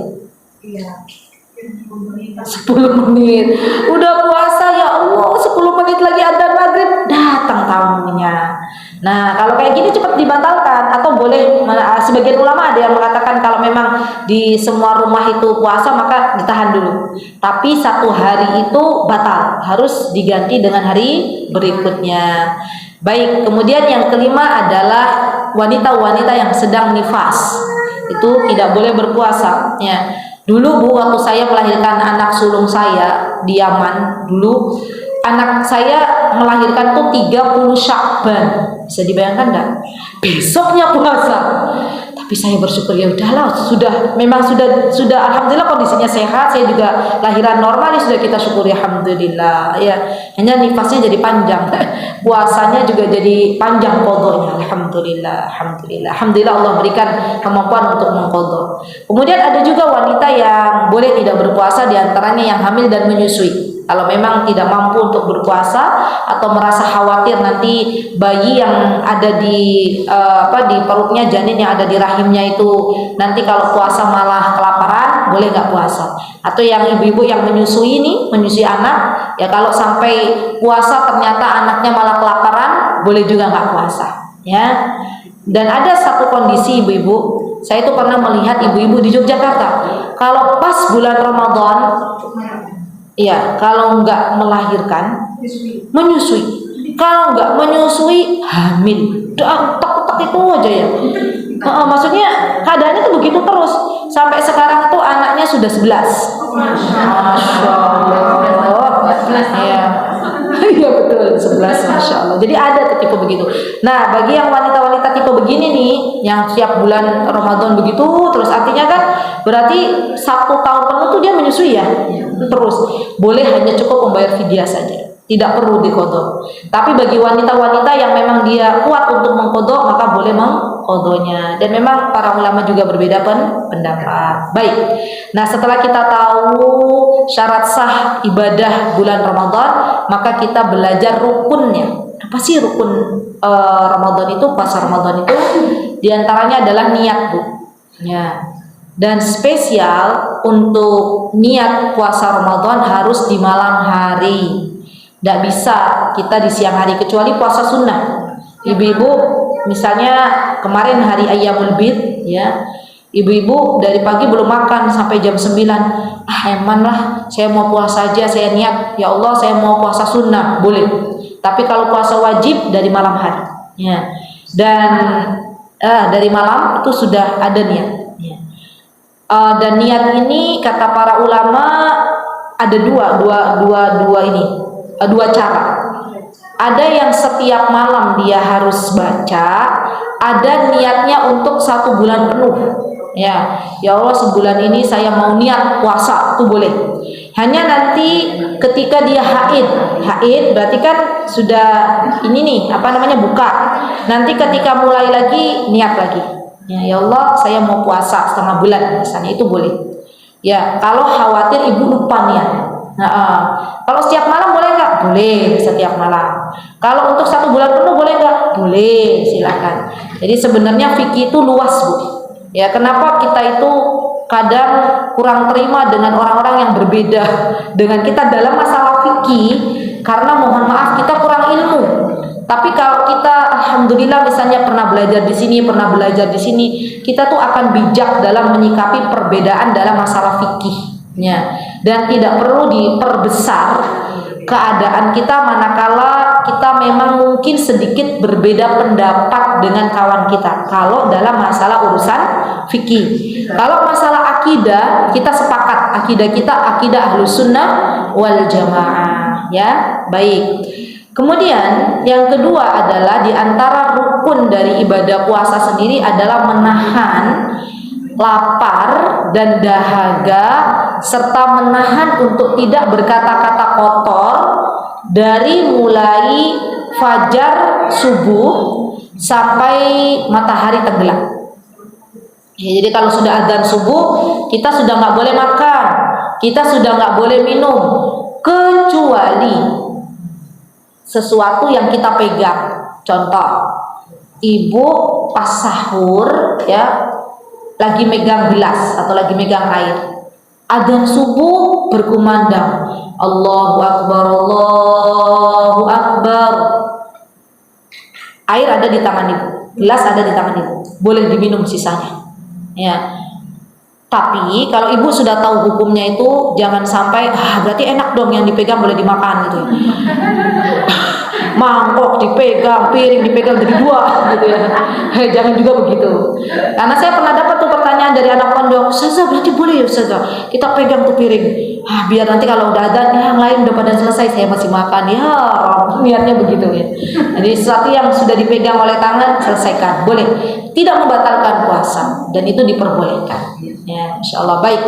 10 menit. Udah puasa ya Allah, 10 menit lagi adzan maghrib, datang tamunya. Nah, kalau kayak gini cepat dibatalkan, atau boleh, sebagian ulama ada yang mengatakan kalau memang di semua rumah itu puasa maka ditahan dulu. Tapi 1 hari itu batal, harus diganti dengan hari berikutnya. Baik, kemudian yang kelima adalah wanita-wanita yang sedang nifas. Itu tidak boleh berpuasa ya. Dulu Bu, waktu saya melahirkan anak sulung saya di Yaman, dulu anak saya melahirkan tuh 30 Sya'ban. Bisa dibayangkan enggak? Besoknya puasa. Tapi saya bersyukur, ya udahlah, memang sudah alhamdulillah kondisinya sehat, saya juga lahiran normal, ya sudah, kita syukuri alhamdulillah ya. Hanya nifasnya jadi panjang, puasanya juga jadi panjang qadanya. Alhamdulillah Allah berikan kemampuan untuk mengqadha. Kemudian ada juga wanita yang boleh tidak berpuasa, diantaranya yang hamil dan menyusui Kalau memang tidak mampu untuk berpuasa atau merasa khawatir nanti bayi yang ada di di perutnya, janin yang ada di rahimnya itu nanti kalau puasa malah kelaparan, boleh nggak puasa. Atau yang ibu-ibu yang menyusui anak, ya kalau sampai puasa ternyata anaknya malah kelaparan, boleh juga nggak puasa, ya. Dan ada satu kondisi ibu-ibu, saya itu pernah melihat ibu-ibu di Yogyakarta, kalau pas bulan Ramadan, ya kalau nggak melahirkan, menyusui. Kalau nggak menyusui, hamil. Tak itu aja ya. Maksudnya keadaannya tuh begitu terus. Sampai sekarang tuh anaknya sudah 11. Masya Allah. Iya. Iya betul, 11, Masya Allah. Jadi ada tuh tipe begitu. Nah, bagi yang wanita-wanita tipe begini nih, yang setiap bulan Ramadan begitu terus, artinya kan berarti 1 tahun penuh tuh dia menyusui ya, terus. Boleh hanya cukup membayar fidyah saja, tidak perlu diqodho. Tapi bagi wanita-wanita yang memang dia kuat untuk mengqodho, maka boleh mengqodhonya. Dan memang para ulama juga berbeda pendapat. Baik. Nah, setelah kita tahu syarat sah ibadah bulan Ramadan, maka kita belajar rukunnya. Apa sih rukun Ramadan itu, puasa Ramadan itu? Di antaranya adalah niat, Bu. Ya. Dan spesial untuk niat puasa Ramadan harus di malam hari. Tidak bisa kita di siang hari, kecuali puasa sunnah. Ibu-ibu misalnya kemarin hari Ayyamul Bid, ya, ibu-ibu dari pagi belum makan sampai jam 9. Eman lah, saya mau puasa aja, saya niat, ya Allah saya mau puasa sunnah, boleh. Tapi kalau puasa wajib dari malam hari, ya. Dan dari malam itu sudah ada niat, ya. Dan niat ini kata para ulama ada dua cara. Ada yang setiap malam dia harus baca, ada niatnya untuk 1 bulan penuh. Ya Allah sebulan ini saya mau niat puasa, itu boleh. Hanya nanti ketika dia haid berarti kan sudah ini nih buka. Nanti ketika mulai lagi niat lagi. Ya Allah saya mau puasa setengah bulan misalnya, itu boleh. Ya kalau khawatir ibu lupa niat. Kalau setiap malam boleh nggak? Boleh setiap malam. Kalau untuk 1 bulan penuh boleh nggak? Boleh, silakan. Jadi sebenarnya fikih itu luas, Bu. Ya, kenapa kita itu kadang kurang terima dengan orang-orang yang berbeda dengan kita dalam masalah fikih? Karena mohon maaf kita kurang ilmu. Tapi kalau kita alhamdulillah misalnya pernah belajar di sini, kita tuh akan bijak dalam menyikapi perbedaan dalam masalah fikihnya. Dan tidak perlu diperbesar keadaan kita manakala kita memang mungkin sedikit berbeda pendapat dengan kawan kita kalau dalam masalah urusan fikih. Kalau masalah akidah, kita sepakat akidah kita akidah Ahlus Sunnah wal Jamaah, ya. Baik. Kemudian yang kedua adalah di antara rukun dari ibadah puasa sendiri adalah menahan lapar dan dahaga serta menahan untuk tidak berkata-kata kotor dari mulai fajar subuh sampai matahari tenggelam. Ya, jadi kalau sudah azan subuh kita sudah nggak boleh makan, kita sudah nggak boleh minum, kecuali sesuatu yang kita pegang. Contoh, ibu pas sahur ya lagi megang gelas atau lagi megang air, adzan subuh berkumandang, Allahu Akbar, Allahu Akbar. Air ada di tangan ibu, gelas ada di tangan ibu, boleh diminum sisanya. Ya. Tapi kalau ibu sudah tahu hukumnya itu, jangan sampai berarti enak dong yang dipegang boleh dimakan gitu. Mangkok dipegang, piring dipegang jadi 2 gitu ya. Jangan juga begitu. Karena saya pernah dapat tuh pertanyaan dari anak pondok, "Ustazah, berarti boleh ya Ustazah kita pegang tuh piring? Biar nanti kalau udah ada yang lain udah pada selesai saya masih makan." Ya, niatnya begitu ya. Jadi sesuatu yang sudah dipegang oleh tangan selesaikan. Boleh. Tidak membatalkan puasa dan itu diperbolehkan. Ya, insyaallah. Baik.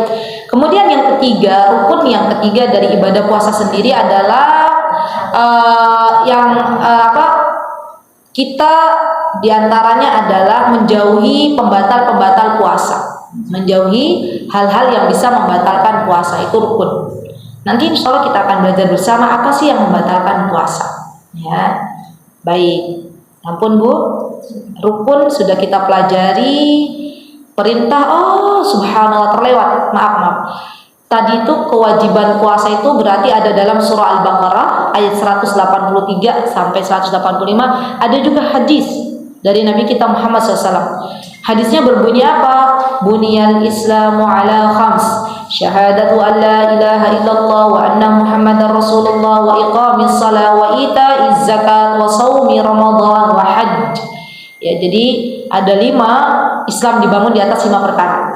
Kemudian yang ketiga, rukun yang ketiga dari ibadah puasa sendiri adalah kita diantaranya adalah menjauhi pembatal-pembatal puasa, menjauhi hal-hal yang bisa membatalkan puasa, itu rukun. Nanti insya Allah kita akan belajar bersama apa sih yang membatalkan puasa. Ya, baik. Ampun Bu, rukun sudah kita pelajari. Perintah, oh subhanallah terlewat, maaf. Tadi itu kewajiban puasa itu berarti ada dalam surah Al-Baqarah ayat 183 sampai 185. Ada juga hadis dari Nabi kita Muhammad SAW. Hadisnya berbunyi apa? Buniyal Islamu ala khams, syahadatu an la ilaha illallah wa anna Muhammadar Rasulullah wa iqamis salat wa ita'iz zakat wa shaumi Ramadan wa hajj. Ya, jadi ada 5 Islam dibangun di atas 5 perkara.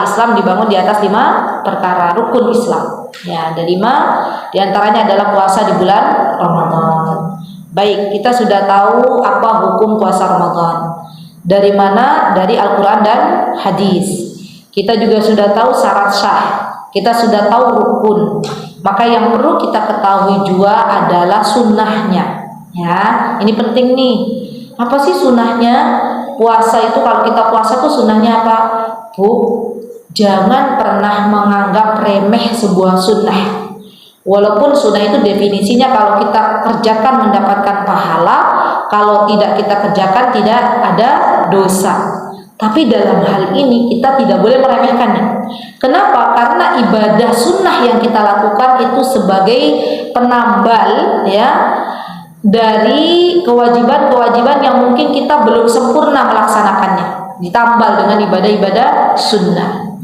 Islam dibangun di atas 5 perkara rukun Islam. Ya, ada 5 diantaranya adalah puasa di bulan Ramadan. Baik, kita sudah tahu apa hukum puasa Ramadan. Dari mana? Dari Al-Quran dan hadis. Kita juga sudah tahu syarat sah. Kita sudah tahu rukun. Maka yang perlu kita ketahui juga adalah sunnahnya. Ya, ini penting nih. Apa sih sunnahnya? Puasa itu kalau kita puasa tuh sunnahnya apa? Bu, jangan pernah menganggap remeh sebuah sunnah. Walaupun sunnah itu definisinya kalau kita kerjakan mendapatkan pahala, kalau tidak kita kerjakan tidak ada dosa. Tapi dalam hal ini kita tidak boleh meremehkannya. Kenapa? Karena ibadah sunnah yang kita lakukan itu sebagai penambal, ya, dari kewajiban-kewajiban yang mungkin kita belum sempurna melaksanakannya, ditambal dengan ibadah-ibadah sunnah.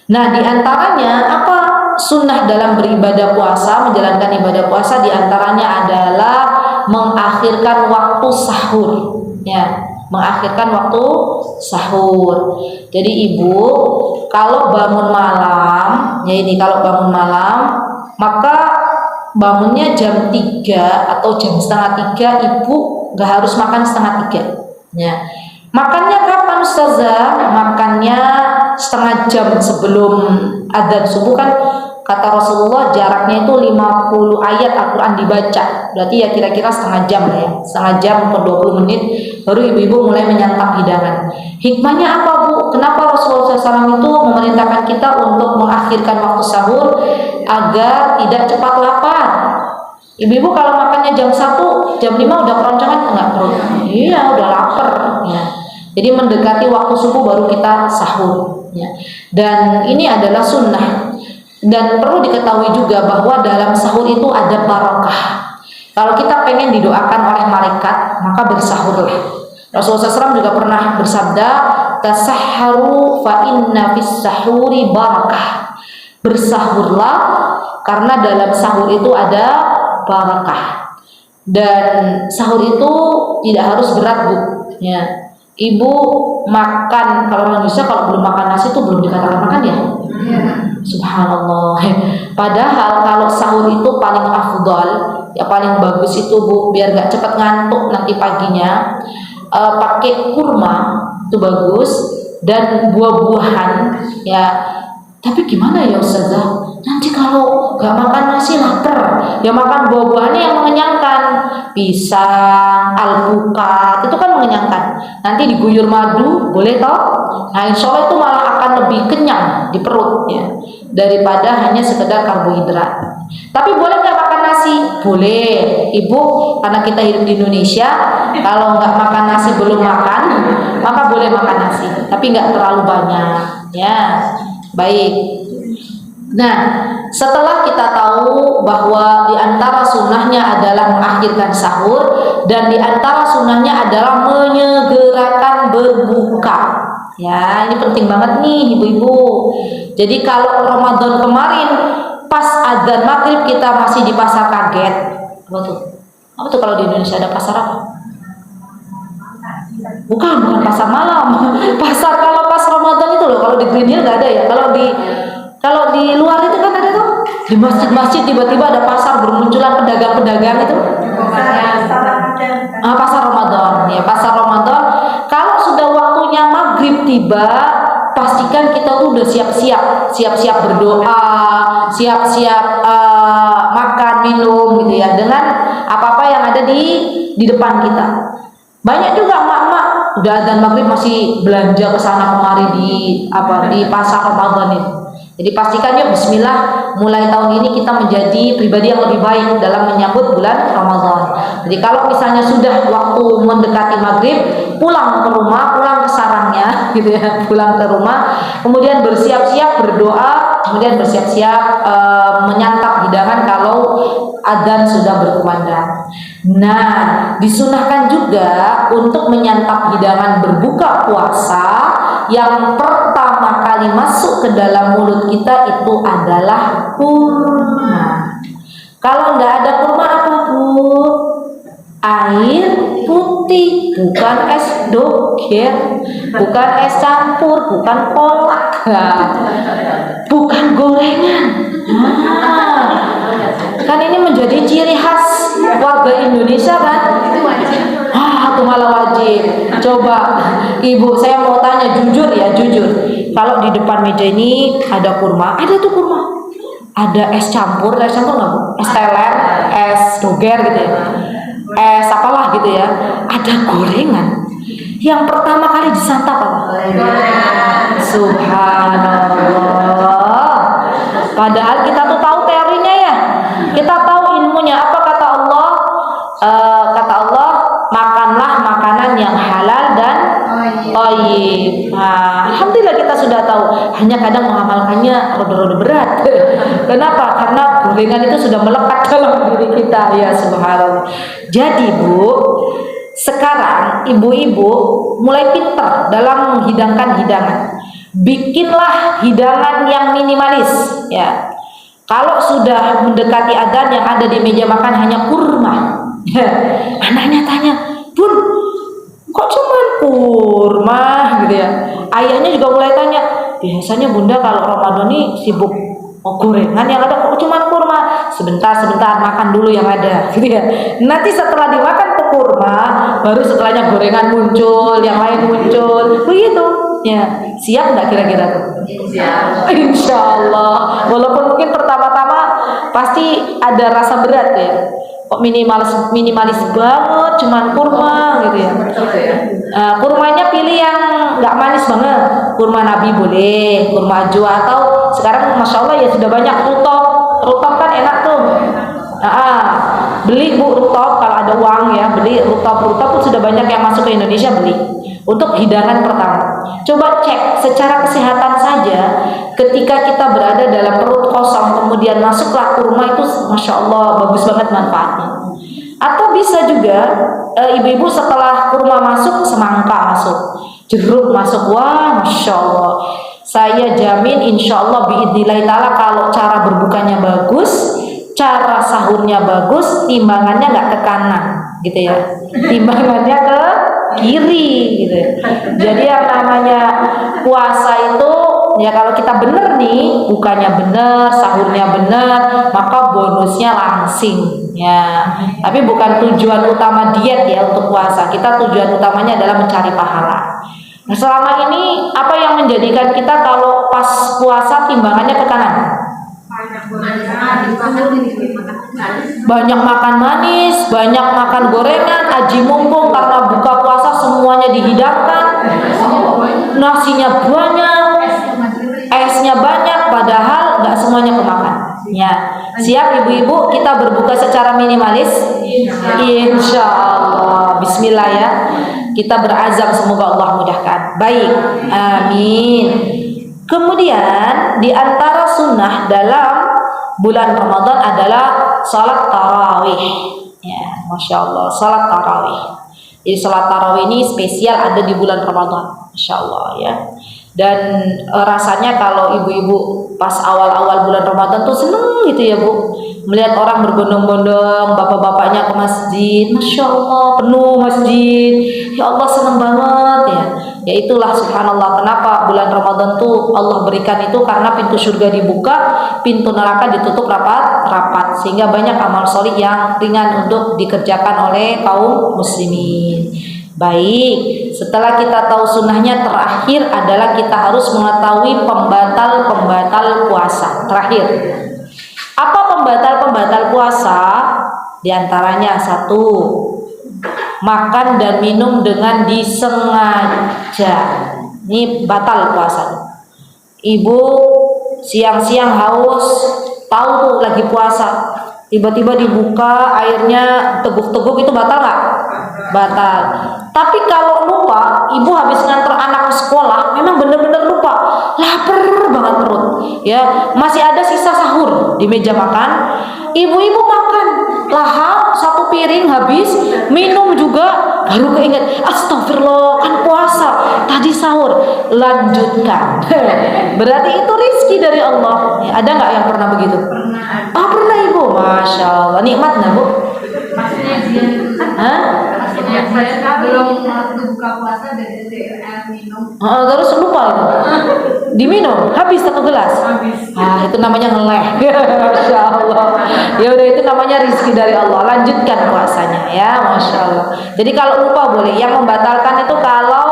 Nah, diantaranya apa sunnah dalam beribadah puasa, menjalankan ibadah puasa? Diantaranya adalah mengakhirkan waktu sahur, ya, mengakhirkan waktu sahur. Jadi ibu kalau bangun malam, ya ini kalau bangun malam, maka bangunnya jam 3 atau jam setengah 3, ibu gak harus makan setengah 3, ya. Makannya kapan Ustazah? Makannya setengah jam sebelum adzan subuh, kan kata Rasulullah jaraknya itu 50 ayat Al-Quran dibaca. Berarti ya kira-kira setengah jam lah ya, setengah jam per 20 menit baru ibu-ibu mulai menyantap hidangan. Hikmahnya apa Bu? Kenapa Rasulullah SAW itu memerintahkan kita untuk mengakhirkan waktu sahur agar tidak cepat lapar? Ibu-ibu kalau makannya jam 1, jam 5 udah keroncongan enggak perut? Iya, udah lapar ya. Jadi mendekati waktu subuh baru kita sahur ya. Dan ini adalah sunnah. Dan perlu diketahui juga bahwa dalam sahur itu ada barakah. Kalau kita pengen didoakan oleh malaikat, maka bersahurlah. Rasulullah SAW juga pernah bersabda, tasahharu fa inna fis sahuri barakah. Bersahurlah karena dalam sahur itu ada barakah. Dan sahur itu tidak harus berat Bu, ya. Ibu makan, kalau orang Indonesia kalau belum makan nasi itu belum dikatakan makan ya. Subhanallah. Padahal kalau sahur itu paling afdol, ya paling bagus itu Bu, biar gak cepat ngantuk nanti paginya, pakai kurma itu bagus, dan buah-buahan ya. Tapi gimana ya Ustazah? Nanti kalau gak makan nasi lapar, ya makan buah-buahannya yang mengenyangkan, pisang, alpukat, itu kan mengenyangkan. Nanti diguyur madu, boleh toh? Nah insya Allah itu malah akan lebih kenyang di perut ya, daripada hanya sekedar karbohidrat. Tapi boleh gak makan nasi? Boleh Ibu, karena kita hidup di Indonesia, kalau nggak makan nasi belum makan, maka boleh makan nasi, tapi nggak terlalu banyak ya. Baik. Nah, setelah kita tahu bahwa di antara sunnahnya adalah mengakhirkan sahur, dan di antara sunnahnya adalah menyegerakan berbuka. Ya, ini penting banget nih ibu-ibu. Jadi kalau Ramadan kemarin pas adzan maghrib kita masih di pasar kaget. Apa tuh? Apa tuh kalau di Indonesia ada pasar apa? Bukan pasar malam. Pasar kalau pas Ramadan itu loh, kalau di Green Hill nggak ada ya. Kalau di luar itu kan ada tuh, di masjid-masjid tiba-tiba ada pasar, bermunculan pedagang-pedagang itu. Pasar Ramadan ya, pasar Ramadan. Kalau sudah waktunya maghrib tiba, pastikan kita tuh udah siap-siap berdoa, siap-siap makan minum gitu ya, dengan apa-apa yang ada di depan kita. Banyak juga emak-emak udah adzan maghrib masih belanja ke sana kemari di pasar Ramadan itu. Jadi pastikan yuk bismillah, mulai tahun ini kita menjadi pribadi yang lebih baik dalam menyambut bulan Ramadan. Jadi kalau misalnya sudah waktu mendekati maghrib, pulang ke rumah, pulang ke sarangnya gitu ya, pulang ke rumah, kemudian bersiap-siap berdoa, kemudian bersiap-siap menyantap hidangan kalau adzan sudah berkumandang. Nah, disunahkan juga untuk menyantap hidangan berbuka puasa yang pertama kali masuk ke dalam mulut kita itu adalah kurma. Kalau nggak ada kurma apa Bu? Air putih, bukan es doger, bukan es campur, bukan kolak, bukan gorengan. Kan ini menjadi ciri khas warga Indonesia kan? Aku malah wajib. Coba Ibu, saya mau tanya jujur ya, jujur. Kalau di depan meja ini ada kurma, ada tuh kurma. Ada es campur nggak Bu? Es teler, es doger gitu ya. Es apalah gitu ya. Ada gorengan. Yang pertama kali disantap apa? Subhanallah. Padahal kita tuh tahu teorinya ya. Kita tahu ilmunya. Apa kata Allah? Kata Allah, makanlah makanan yang halal dan thayyib. Nah, alhamdulillah kita sudah tahu. Hanya kadang mengamalkannya rada-rada berat. Kenapa? Karena gorengan itu sudah melekat dalam diri kita. Ya subhanallah. Jadi Bu, sekarang ibu-ibu mulai pintar dalam menghidangkan hidangan. Bikinlah hidangan yang minimalis ya. Kalau sudah mendekati adzan yang ada di meja makan hanya kurma. Anaknya tanya, Bun, kok cuma kurma gitu ya. Ayahnya juga mulai tanya, biasanya Bunda kalau Ramadan ini sibuk gorengan, yang ada kok cuma kurma. Sebentar makan dulu yang ada gitu ya. Nanti setelah dimakan tuh kurma, baru setelahnya gorengan muncul, yang lain muncul, begitu ya. Siap nggak kira-kira tuh? Siap. Insya Allah. Walaupun mungkin pertama-tama pasti ada rasa berat ya. Kok minimalis banget, cuman kurma gitu ya. Kurmanya pilih yang nggak manis banget. Kurma Nabi boleh, kurma ajwa, atau sekarang masya Allah ya sudah banyak rutop. Rutop kan enak tuh. Beli Bu rutop kalau ada uang ya, beli rutop tuh sudah banyak yang masuk ke Indonesia, beli untuk hidangan pertama. Coba cek secara kesehatan saja, ketika kita berada dalam perut kosong kemudian masuklah kurma itu masya Allah bagus banget manfaatnya. Atau bisa juga ibu-ibu setelah kurma masuk, semangka masuk, jeruk masuk, wah masya Allah. Saya jamin insya Allah biidznillah ta'ala kalau cara berbukanya bagus, cara sahurnya bagus, timbangannya nggak ke kanan gitu ya, timbangannya ke kiri gitu ya. Jadi yang namanya puasa itu ya kalau kita bener nih, bukanya bener, sahurnya bener, maka bonusnya langsing ya. Tapi bukan tujuan utama diet ya untuk puasa. Kita tujuan utamanya adalah mencari pahala. Nah, selama ini apa yang menjadikan kita kalau pas puasa timbangannya ke kanan? Banyak makan manis, banyak makan gorengan, aji mumpung karena buka puasa semuanya dihidangkan, nasinya banyak, esnya banyak, padahal nggak semuanya kemakan. Ya, siap ibu-ibu, kita berbuka secara minimalis. Insya Allah. Bismillah ya. Kita berazam semoga Allah mudahkan. Baik, amin. Kemudian di antara sunnah dalam bulan Ramadan adalah salat tarawih. Ya, masya Allah, salat tarawih. Jadi salat tarawih ini spesial ada di bulan Ramadan, masya Allah ya. Dan rasanya kalau ibu-ibu pas awal-awal bulan Ramadan tuh seneng gitu ya Bu, melihat orang berbondong-bondong, bapak-bapaknya ke masjid, masya Allah penuh masjid, ya Allah seneng banget ya. Ya itulah subhanallah kenapa bulan Ramadan tuh Allah berikan itu, karena pintu surga dibuka, pintu neraka ditutup rapat, sehingga banyak amal solih yang ringan untuk dikerjakan oleh kaum muslimin. Baik, setelah kita tahu sunnahnya, terakhir adalah kita harus mengetahui pembatal-pembatal puasa. Terakhir, apa pembatal-pembatal puasa? Di antaranya satu, makan dan minum dengan disengaja. Ini batal puasa. Ibu siang-siang haus, tahu tuh lagi puasa, tiba-tiba dibuka airnya teguk-teguk, itu batal nggak? Batal. Tapi kalau lupa, ibu habis nganter anak ke sekolah, memang benar-benar lupa, lapar banget perut, ya masih ada sisa sahur di meja makan, ibu-ibu makan lahap satu piring habis, minum juga, baru keinget, astagfirullah kan puasa tadi sahur, lanjutkan. Berarti itu rizki dari Allah. Ya, ada nggak yang pernah begitu? Ah, pernah ibu, masya Allah, nikmat nggak bu? Hah? Belum waktu buka puasa dari air minum. Terus lupa itu, diminum habis satu gelas. Itu namanya ngeleh. Masya Allah. Ya udah, itu namanya rizki dari Allah. Lanjutkan puasanya ya, masya Allah. Jadi kalau lupa boleh. Yang membatalkan itu kalau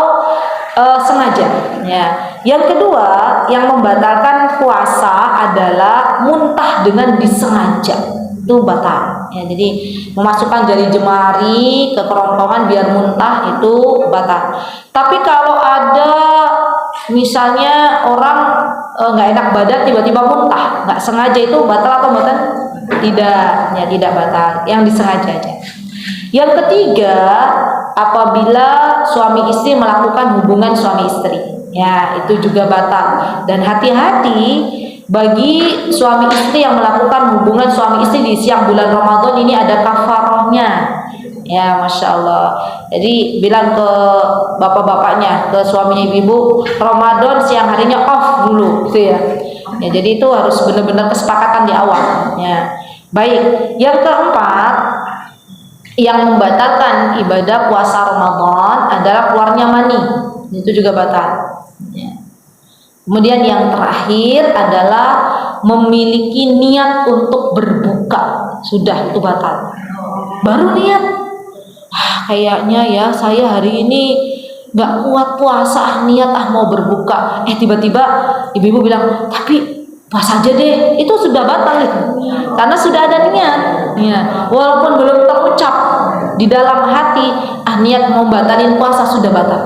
sengaja. Ya. Yang kedua, yang membatalkan puasa adalah muntah dengan disengaja. Itu batal. Ya, jadi memasukkan jari jemari ke kerongkongan biar muntah itu batal. Tapi kalau ada misalnya orang nggak enak badan tiba-tiba muntah, nggak sengaja, itu batal atau batal? Tidak, ya tidak batal. Yang disengaja aja. Yang ketiga, apabila suami istri melakukan hubungan suami istri, ya itu juga batal. Dan hati-hati bagi suami istri yang melakukan hubungan suami istri di siang bulan Ramadan ini, ada kafarohnya. Ya, masya Allah. Jadi bilang ke bapak-bapaknya, ke suaminya ibu-ibu, Ramadan siang harinya off dulu, gitu ya. Ya, jadi itu harus benar-benar kesepakatan di awal. Ya, baik. Yang keempat, yang membatalkan ibadah puasa Ramadan adalah keluarnya mani. Itu juga batal. Ya. Kemudian yang terakhir adalah memiliki niat untuk berbuka, sudah itu batal. Baru niat, kayaknya ya saya hari ini nggak kuat puasa, niat mau berbuka. Tiba-tiba ibu-ibu bilang, tapi puasa aja deh, itu sudah batal itu, karena sudah ada niat. Ya, walaupun belum terucap di dalam hati, niat mau batalin puasa sudah batal.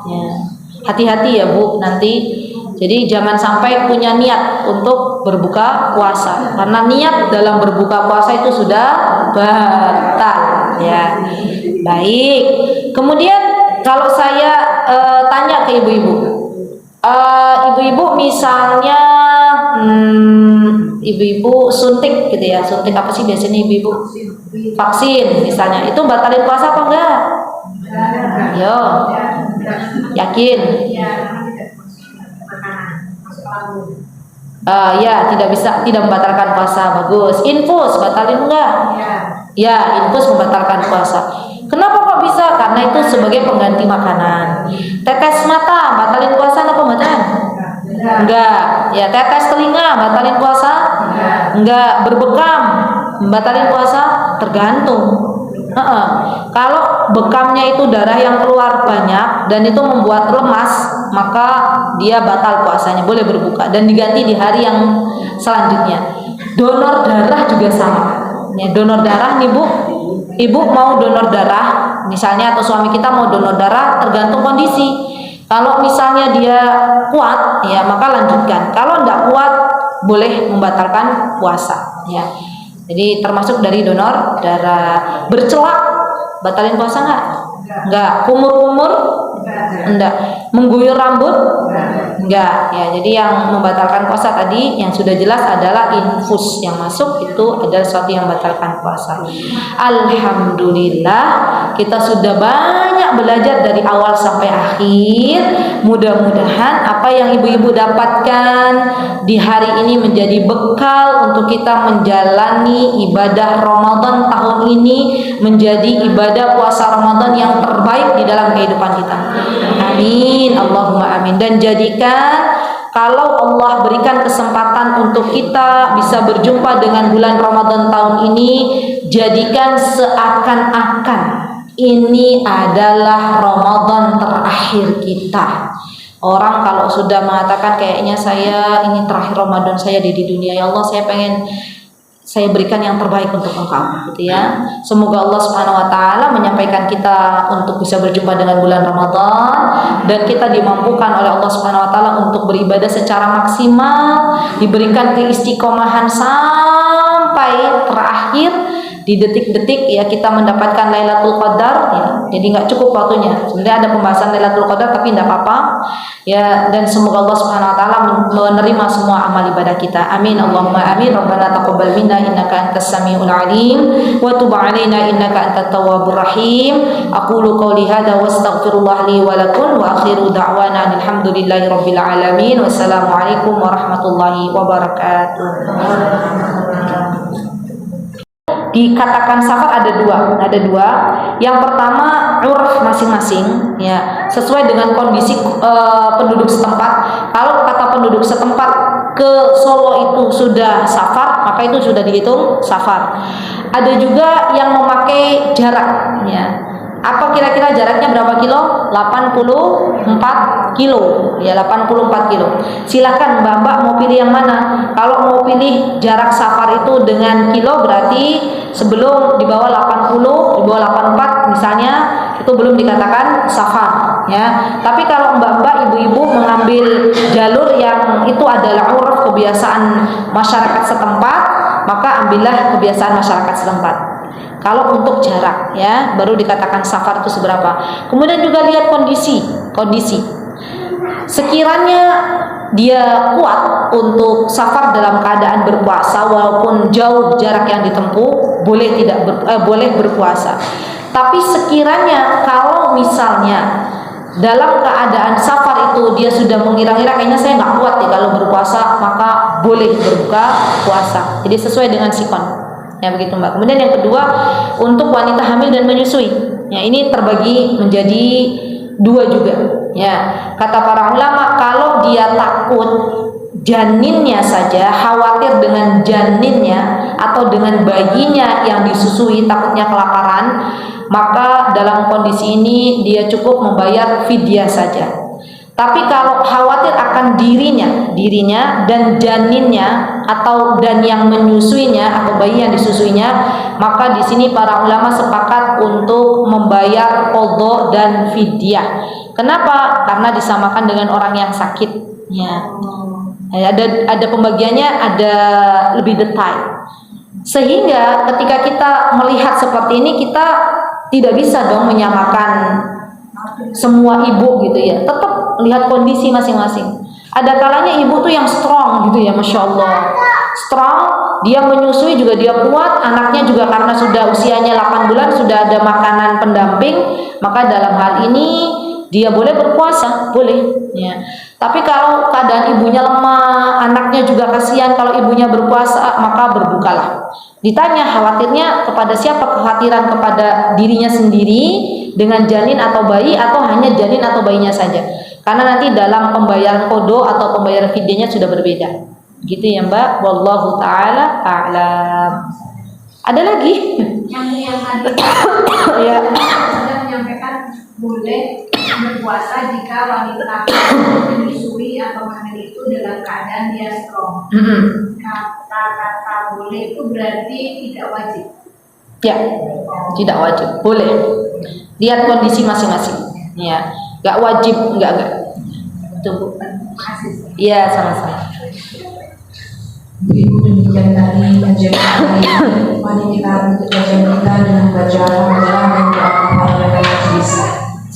Ya, hati-hati ya bu nanti. Jadi jangan sampai punya niat untuk berbuka puasa, karena niat dalam berbuka puasa itu sudah batal. Ya, baik. Kemudian kalau saya tanya ke ibu-ibu, ibu-ibu misalnya ibu-ibu suntik gitu ya, suntik apa sih biasanya ibu-ibu? Vaksin misalnya, itu batalin puasa apa enggak? Yo, yakin? Ya, tidak bisa, tidak membatalkan puasa. Bagus. Infus batalin enggak? Ya, infus membatalkan puasa. Kenapa kok bisa? Karena itu sebagai pengganti makanan. Tetes mata batalin puasa apa batalin? Enggak. Ya, tetes telinga batalin puasa? Enggak. Berbekam batalin puasa? Tergantung. Kalau bekamnya itu darah yang keluar banyak dan itu membuat lemas, maka dia batal puasanya, boleh berbuka dan diganti di hari yang selanjutnya. Donor darah juga sama. Ya, donor darah nih bu, ibu mau donor darah misalnya, atau suami kita mau donor darah, tergantung kondisi. Kalau misalnya dia kuat, ya maka lanjutkan. Kalau tidak kuat, boleh membatalkan puasa. Ya. Jadi termasuk dari donor darah. Bercelak batalin puasa enggak? Enggak. Kumur-kumur? Enggak. Mengguyur rambut? Enggak. Ya, jadi yang membatalkan puasa tadi yang sudah jelas adalah infus yang masuk, itu adalah sesuatu yang membatalkan puasa. Alhamdulillah, kita sudah banyak belajar dari awal sampai akhir. Mudah-mudahan apa yang ibu-ibu dapatkan di hari ini menjadi bekal untuk kita menjalani ibadah Ramadan tahun ini, menjadi ibadah puasa Ramadan yang terbaik di dalam kehidupan kita. Amin, Allahumma amin. Dan jadikan, kalau Allah berikan kesempatan untuk kita bisa berjumpa dengan bulan Ramadan tahun ini, jadikan seakan-akan ini adalah Ramadan terakhir kita. Orang kalau sudah mengatakan kayaknya saya ini terakhir Ramadan saya di dunia, ya Allah saya pengen saya berikan yang terbaik untuk engkau, gitu ya. Semoga Allah Subhanahu wa taala menyampaikan kita untuk bisa berjumpa dengan bulan Ramadan dan kita dimampukan oleh Allah Subhanahu wa taala untuk beribadah secara maksimal, diberikan keistiqomahan sampai terakhir di detik-detik ya kita mendapatkan Lailatul Qadar ya. Jadi nggak cukup waktunya. Sebenarnya ada pembahasan Lailatul Qadar tapi tidak apa-apa. Ya, dan semoga Allah Subhanahu wa taala menerima semua amal ibadah kita. Amin Allahumma amin. Rabbana taqabbal minna innaka antas samiul alim wa tub 'alaina innaka antat tawwabur rahim. Aqulu qawli hadza wastaghfirullah li wa lakum wa akhiru da'wana alhamdulillahi rabbil alamin. Wassalamualaikum warahmatullahi wabarakatuh. Dikatakan safar ada dua. Yang pertama urf masing-masing ya, sesuai dengan kondisi penduduk setempat. Kalau kata penduduk setempat ke Solo itu sudah safar, maka itu sudah dihitung safar. Ada juga yang memakai jarak ya. Apa kira-kira jaraknya berapa kilo? 84 kilo ya, 84 kilo. Silakan Mbak mau pilih yang mana. Kalau mau pilih jarak safar itu dengan kilo berarti sebelum di bawah 80, di bawah 84 misalnya, itu belum dikatakan safar ya. Tapi kalau mbak-mbak, ibu-ibu mengambil jalur yang itu adalah uruf kebiasaan masyarakat setempat, maka ambillah kebiasaan masyarakat setempat. Kalau untuk jarak ya, baru dikatakan safar itu seberapa. Kemudian juga lihat kondisi. Sekiranya dia kuat untuk safar dalam keadaan berpuasa walaupun jauh jarak yang ditempuh, boleh berpuasa. Tapi sekiranya kalau misalnya dalam keadaan safar itu dia sudah mengira-ngira kayaknya saya nggak kuat nih kalau berpuasa, maka boleh berbuka puasa. Jadi sesuai dengan sikon. Ya begitu Mbak. Kemudian yang kedua untuk wanita hamil dan menyusui. Ya ini terbagi menjadi dua juga. Ya kata para ulama kalau dia takut janinnya saja, khawatir dengan janinnya atau dengan bayinya yang disusui takutnya kelaparan, maka dalam kondisi ini dia cukup membayar fidyah saja. Tapi kalau khawatir akan dirinya dan janinnya dan yang menyusuinya atau bayi yang disusuinya, maka di sini para ulama sepakat untuk membayar qadha dan fidyah. Kenapa? Karena disamakan dengan orang yang sakit. Ya. Ada pembagiannya, ada lebih detail. Sehingga ketika kita melihat seperti ini, kita tidak bisa dong menyamakan semua ibu gitu ya. Tetap lihat kondisi masing-masing. Ada kalanya ibu tuh yang strong gitu ya, Masya Allah, strong, dia menyusui juga dia kuat, anaknya juga karena sudah usianya 8 bulan sudah ada makanan pendamping, maka dalam hal ini dia boleh berpuasa, boleh ya. Tapi kalau keadaan ibunya lemah, anaknya juga kasihan kalau ibunya berpuasa, maka berbukalah. Ditanya khawatirnya kepada siapa? Kekhawatiran kepada dirinya sendiri dengan janin atau bayi, atau hanya janin atau bayinya saja. Karena nanti dalam pembayaran qadha atau pembayaran fidyahnya sudah berbeda. Gitu ya Mbak. Wallahu taala a'lam. Ada lagi? Yang tadi ya. sudah menyampaikan boleh berpuasa jika wanita menyusui atau hamil itu dalam keadaan dia strong. Kata-kata boleh itu berarti tidak wajib. Ya, tidak wajib, boleh. Lihat kondisi masing-masing. Ya, nggak wajib, nggak. Tunggu. Iya, sama-sama. Ibu demikian tadi kajian mari kita tutup kajian kita dengan bacaan hamdalah dan doa kepada majelis.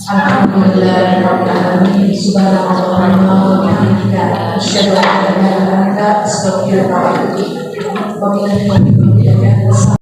Alhamdulillah rabbil alamin subhanallahi wa bihamdihi asyhadu an la ilaha illa anta astaghfiruka wa atubu ilaik.